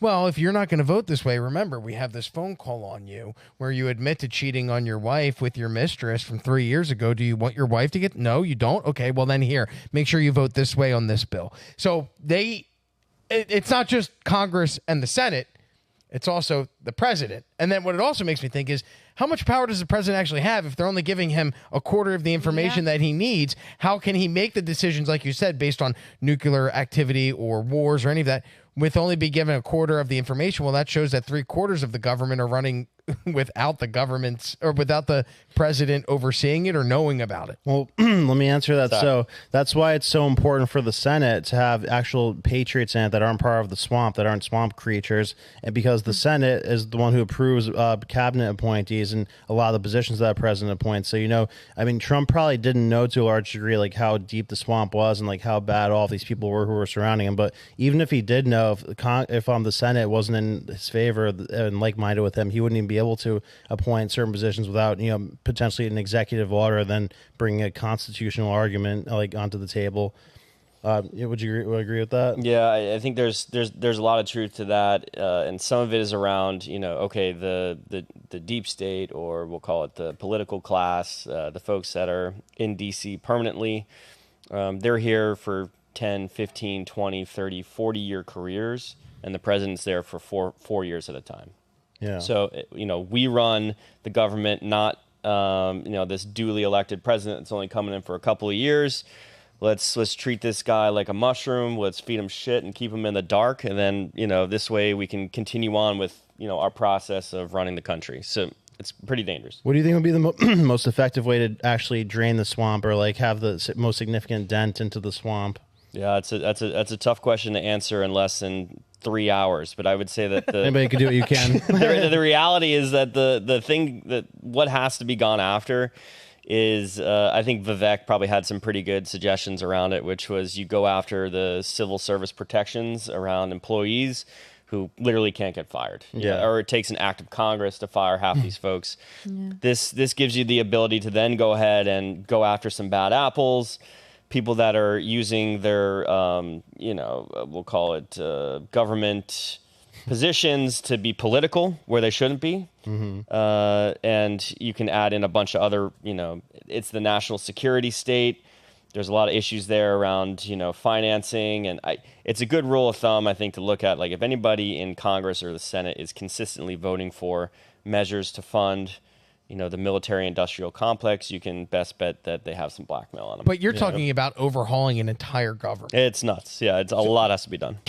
Well, if you're not going to vote this way, remember, we have this phone call on you where you admit to cheating on your wife with your mistress from 3 years ago. Do you want your wife to get? No, you don't? Okay, well then here, make sure you vote this way on this bill. So it's not just Congress and the Senate. It's also the president. And then what it also makes me think is, how much power does the president actually have if they're only giving him a quarter of the information that he needs? How can he make the decisions, like you said, based on nuclear activity or wars or any of that, with only be given a quarter of the information? Well, that shows that 3/4 of the government are running without the government's or without the president overseeing it or knowing about it. Well, let me answer that. So that's why it's so important for the Senate to have actual patriots in it that aren't part of the swamp, that aren't swamp creatures, and because the Senate is the one who approves cabinet appointees and a lot of the positions that the president appoints. So, you know, I mean, Trump probably didn't know to a large degree like how deep the swamp was and like how bad all of these people were who were surrounding him. But even if he did know, if the Senate wasn't in his favor and like-minded with him, he wouldn't even be able to appoint certain positions without, you know, potentially an executive order, then bringing a constitutional argument like onto the table. Would you agree with that? Yeah, I think there's a lot of truth to that, and some of it is around, you know, okay, the deep state, or we'll call it the political class, the folks that are in D.C. permanently. They're here for 10, 15, 20, 30, 40-year careers, and the president's there for four years at a time. Yeah. So, you know, we run the government, not, you know, this duly elected president that's only coming in for a couple of years. Let's treat this guy like a mushroom. Let's feed him shit and keep him in the dark. And then, you know, this way we can continue on with, you know, our process of running the country. So it's pretty dangerous. What do you think would be the most effective way to actually drain the swamp, or like have the most significant dent into the swamp? Yeah, that's a tough question to answer in less than 3 hours. But I would say that anybody can do what you can. The reality is that the thing that what has to be gone after is, I think Vivek probably had some pretty good suggestions around it, which was you go after the civil service protections around employees who literally can't get fired. Yeah. Or it takes an act of Congress to fire half these folks. Yeah. This gives you the ability to then go ahead and go after some bad apples, people that are using their, you know, we'll call it government positions to be political where they shouldn't be. And you can add in a bunch of other, you know, it's the national security state. There's a lot of issues there around, you know, financing. And it's a good rule of thumb, I think, to look at. Like, if anybody in Congress or the Senate is consistently voting for measures to fund, you know, the military-industrial complex, you can best bet that they have some blackmail on them. But you're talking about overhauling an entire government. It's nuts. Yeah, a lot has to be done.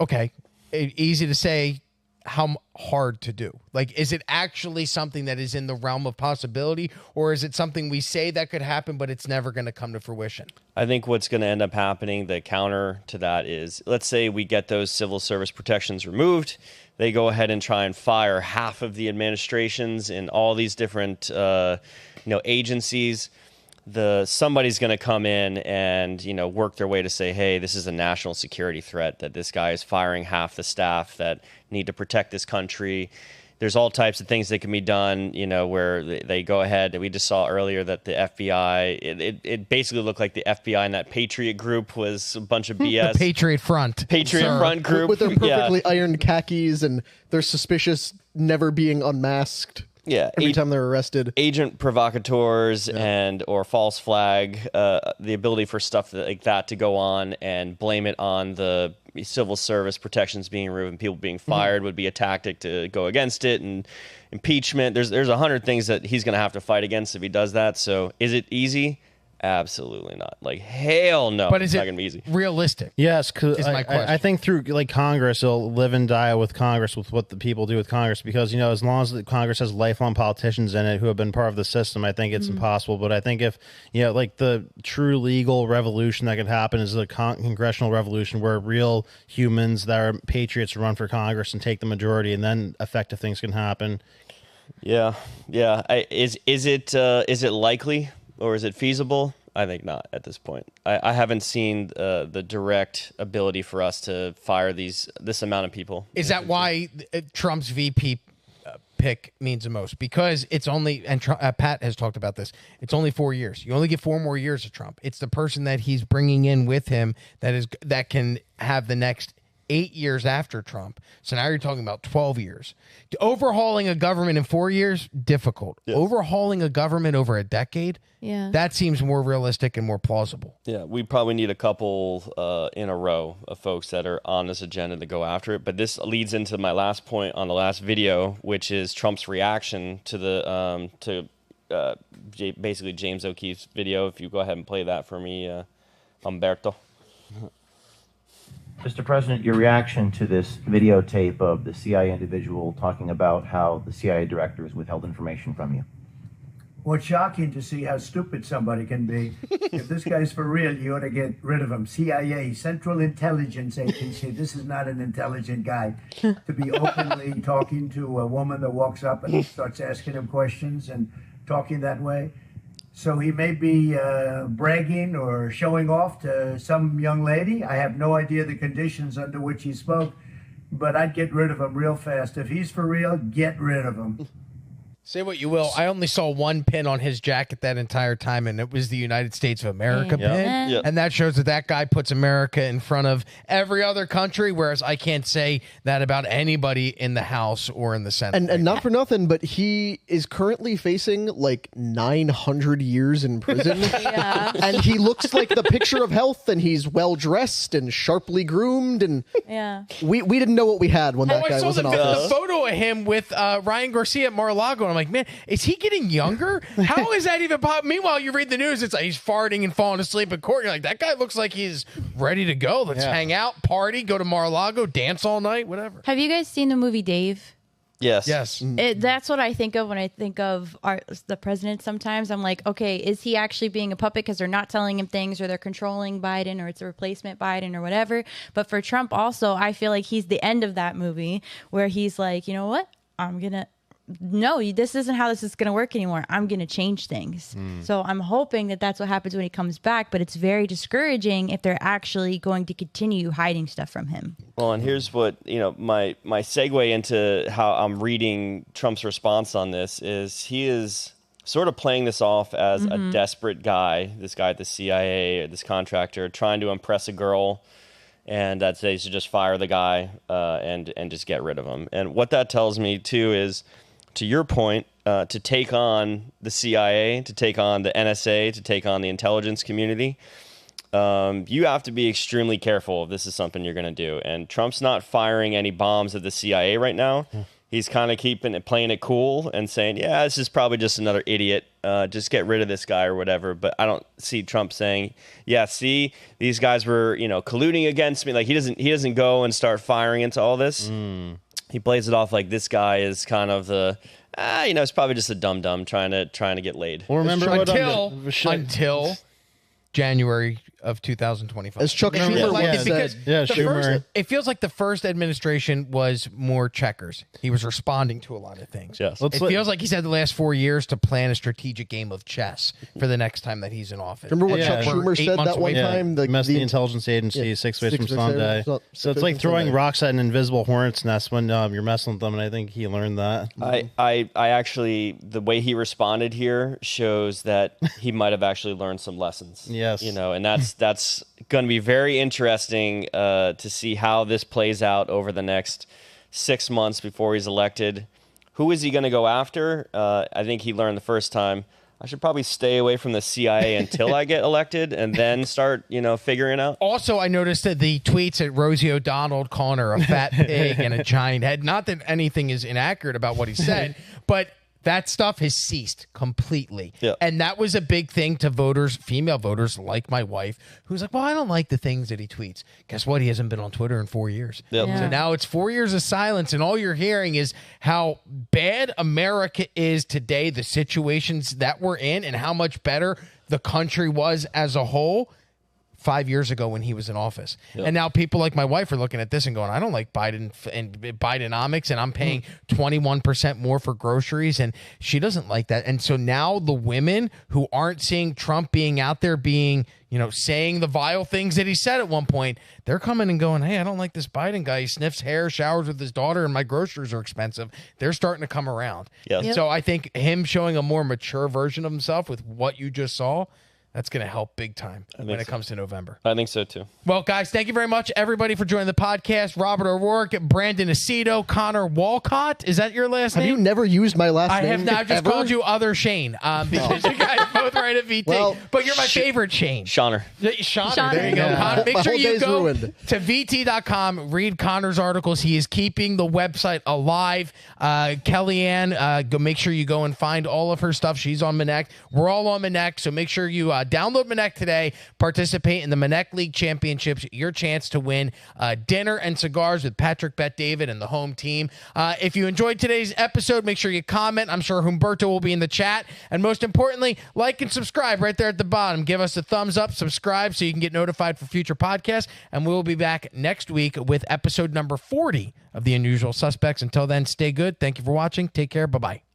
Okay. Easy to say, how hard to do? Like, is it actually something that is in the realm of possibility, or is it something we say that could happen, but it's never going to come to fruition? I think what's going to end up happening, the counter to that is, let's say we get those civil service protections removed. They go ahead and try and fire half of the administrations in all these different, you know, agencies. Somebody's going to come in and, you know, work their way to say, hey, this is a national security threat, that this guy is firing half the staff that need to protect this country. There's all types of things that can be done, you know, where they go ahead. We just saw earlier that the FBI, it basically looked like the FBI and that Patriot group was a bunch of BS. The Patriot Front. Front group. With their perfectly ironed khakis, and they're suspicious never being unmasked. Yeah, every time they're arrested, agent provocateurs and or false flag, the ability for stuff like that to go on and blame it on the civil service protections being removed and people being fired would be a tactic to go against it, and impeachment. There's 100 things that he's going to have to fight against if he does that. So is it easy? Absolutely not. Like, hell no. But is it's it not going to be easy. Realistic? Yes, because I think through like Congress, it'll live and die with Congress, with what the people do with Congress. Because, you know, as long as the Congress has lifelong politicians in it who have been part of the system, I think it's impossible. But I think if, you know, like the true legal revolution that could happen is the congressional revolution, where real humans that are patriots run for Congress and take the majority, and then effective things can happen. Yeah. Is it likely? Or is it feasible? I think not at this point. I haven't seen the direct ability for us to fire this amount of people. Is that why Trump's VP pick means the most? Because it's only, and Pat has talked about this, it's only 4 years. You only get 4 more years of Trump. It's the person that he's bringing in with him that can have the next 8 years after Trump. So now you're talking about 12 years. Overhauling a government in 4 years, difficult. Yes. Overhauling a government over a decade, that seems more realistic and more plausible. Yeah, we probably need a couple in a row of folks that are on this agenda to go after it. But this leads into my last point on the last video, which is Trump's reaction to the basically James O'Keefe's video. If you go ahead and play that for me, Umberto. Mr. President, your reaction to this videotape of the CIA individual talking about how the CIA director has withheld information from you. Well, it's shocking to see how stupid somebody can be. If this guy's for real, you ought to get rid of him. CIA, Central Intelligence Agency. This is not an intelligent guy to be openly talking to a woman that walks up and starts asking him questions and talking that way. So he may be bragging or showing off to some young lady. I have no idea the conditions under which he spoke, but I'd get rid of him real fast. If he's for real, get rid of him. Say what you will, I only saw one pin on his jacket that entire time, and it was the United States of America pin. And that shows that guy puts America in front of every other country, whereas I can't say that about anybody in the House or in the Senate. And not for nothing, but he is currently facing like 900 years in prison. And he looks like the picture of health, and he's well-dressed and sharply groomed. And we didn't know what we had when that guy was in office. The photo of him with Ryan Garcia at Mar-a-Lago, and I'm like, man, is he getting younger? How is that even possible? Meanwhile, you read the news, it's like he's farting and falling asleep in court. You're like, that guy looks like he's ready to go. Let's hang out, party, go to Mar-a-Lago, dance all night, whatever. Have you guys seen the movie Dave? Yes. Yes. That's what I think of when I think of the president sometimes. I'm like, okay, is he actually being a puppet because they're not telling him things, or they're controlling Biden, or it's a replacement Biden or whatever? But for Trump also, I feel like he's the end of that movie where he's like, you know what? No, this isn't how this is going to work anymore. I'm going to change things. So I'm hoping that that's what happens when he comes back, but it's very discouraging if they're actually going to continue hiding stuff from him. Well, and here's what, my segue into how I'm reading Trump's response on this is he is sort of playing this off as a desperate guy, this guy at the CIA, or this contractor, trying to impress a girl, and that they should just fire the guy and just get rid of him. And what that tells me, too, is, to your point, to take on the CIA, to take on the NSA, to take on the intelligence community, you have to be extremely careful if this is something you're going to do. And Trump's not firing any bombs at the CIA right now. He's kind of playing it cool and saying, yeah, this is probably just another idiot. Just get rid of this guy or whatever. But I don't see Trump saying, yeah, see, these guys were, colluding against me. Like he doesn't go and start firing into all this. He plays it off like this guy is kind of the, it's probably just a dum-dum trying to get laid. Well, remember until January of 2025. As Chuck Schumer said, it feels like the first administration was more checkers. He was responding to a lot of things. Yes. It feels like he's had the last 4 years to plan a strategic game of chess for the next time that he's in office. Remember what Chuck Schumer said that one time? The intelligence agency, 6 ways from Sunday. So it's like throwing rocks at an invisible hornet's nest when you're messing with them, and I think he learned that. I actually, the way he responded here shows that he might have actually learned some lessons. Yes. And that's going to be very interesting to see how this plays out over the next 6 months before he's elected. Who is he going to go after? I think he learned the first time, I should probably stay away from the CIA until I get elected and then start, figuring out. Also, I noticed that the tweets at Rosie O'Donnell calling her a fat pig and a giant head. Not that anything is inaccurate about what he said, but that stuff has ceased completely. Yeah. And that was a big thing to voters, female voters like my wife, who's like, well, I don't like the things that he tweets. Guess what? He hasn't been on Twitter in 4 years. Yep. So now it's 4 years of silence, and all you're hearing is how bad America is today, the situations that we're in, and how much better the country was as a whole 5 years ago when he was in office. And now people like my wife are looking at this and going, I don't like Biden and Bidenomics, and I'm paying 21% more for groceries, and she doesn't like that. And so now the women who aren't seeing Trump being out there being, saying the vile things that he said at one point, they're coming and going, hey, I don't like this Biden guy. He sniffs hair, showers with his daughter, and my groceries are expensive. They're starting to come around. So I think him showing a more mature version of himself with what you just saw, that's going to help big time when it comes to November. I think so, too. Well, guys, thank you very much, everybody, for joining the podcast. Robert O'Rourke, Brandon Aceto, Connor Walcott. Is that your last name? Have you never used my last name? I have not. I've just called you Other Shane because you guys both right at VT. Well, but you're my favorite Shane. Shauner. Shauner. There you go. Connor, make sure you go to VT.com, read Connor's articles. He is keeping the website alive. Kellyanne, go make sure you go and find all of her stuff. She's on Manek. We're all on Manek, so make sure you download Manek today, participate in the Manek League Championships, your chance to win dinner and cigars with Patrick Bet-David and the home team. If you enjoyed today's episode, make sure you comment. I'm sure Humberto will be in the chat. And most importantly, like and subscribe right there at the bottom. Give us a thumbs up, subscribe so you can get notified for future podcasts. And we will be back next week with episode number 40 of The Unusual Suspects. Until then, stay good. Thank you for watching. Take care. Bye-bye.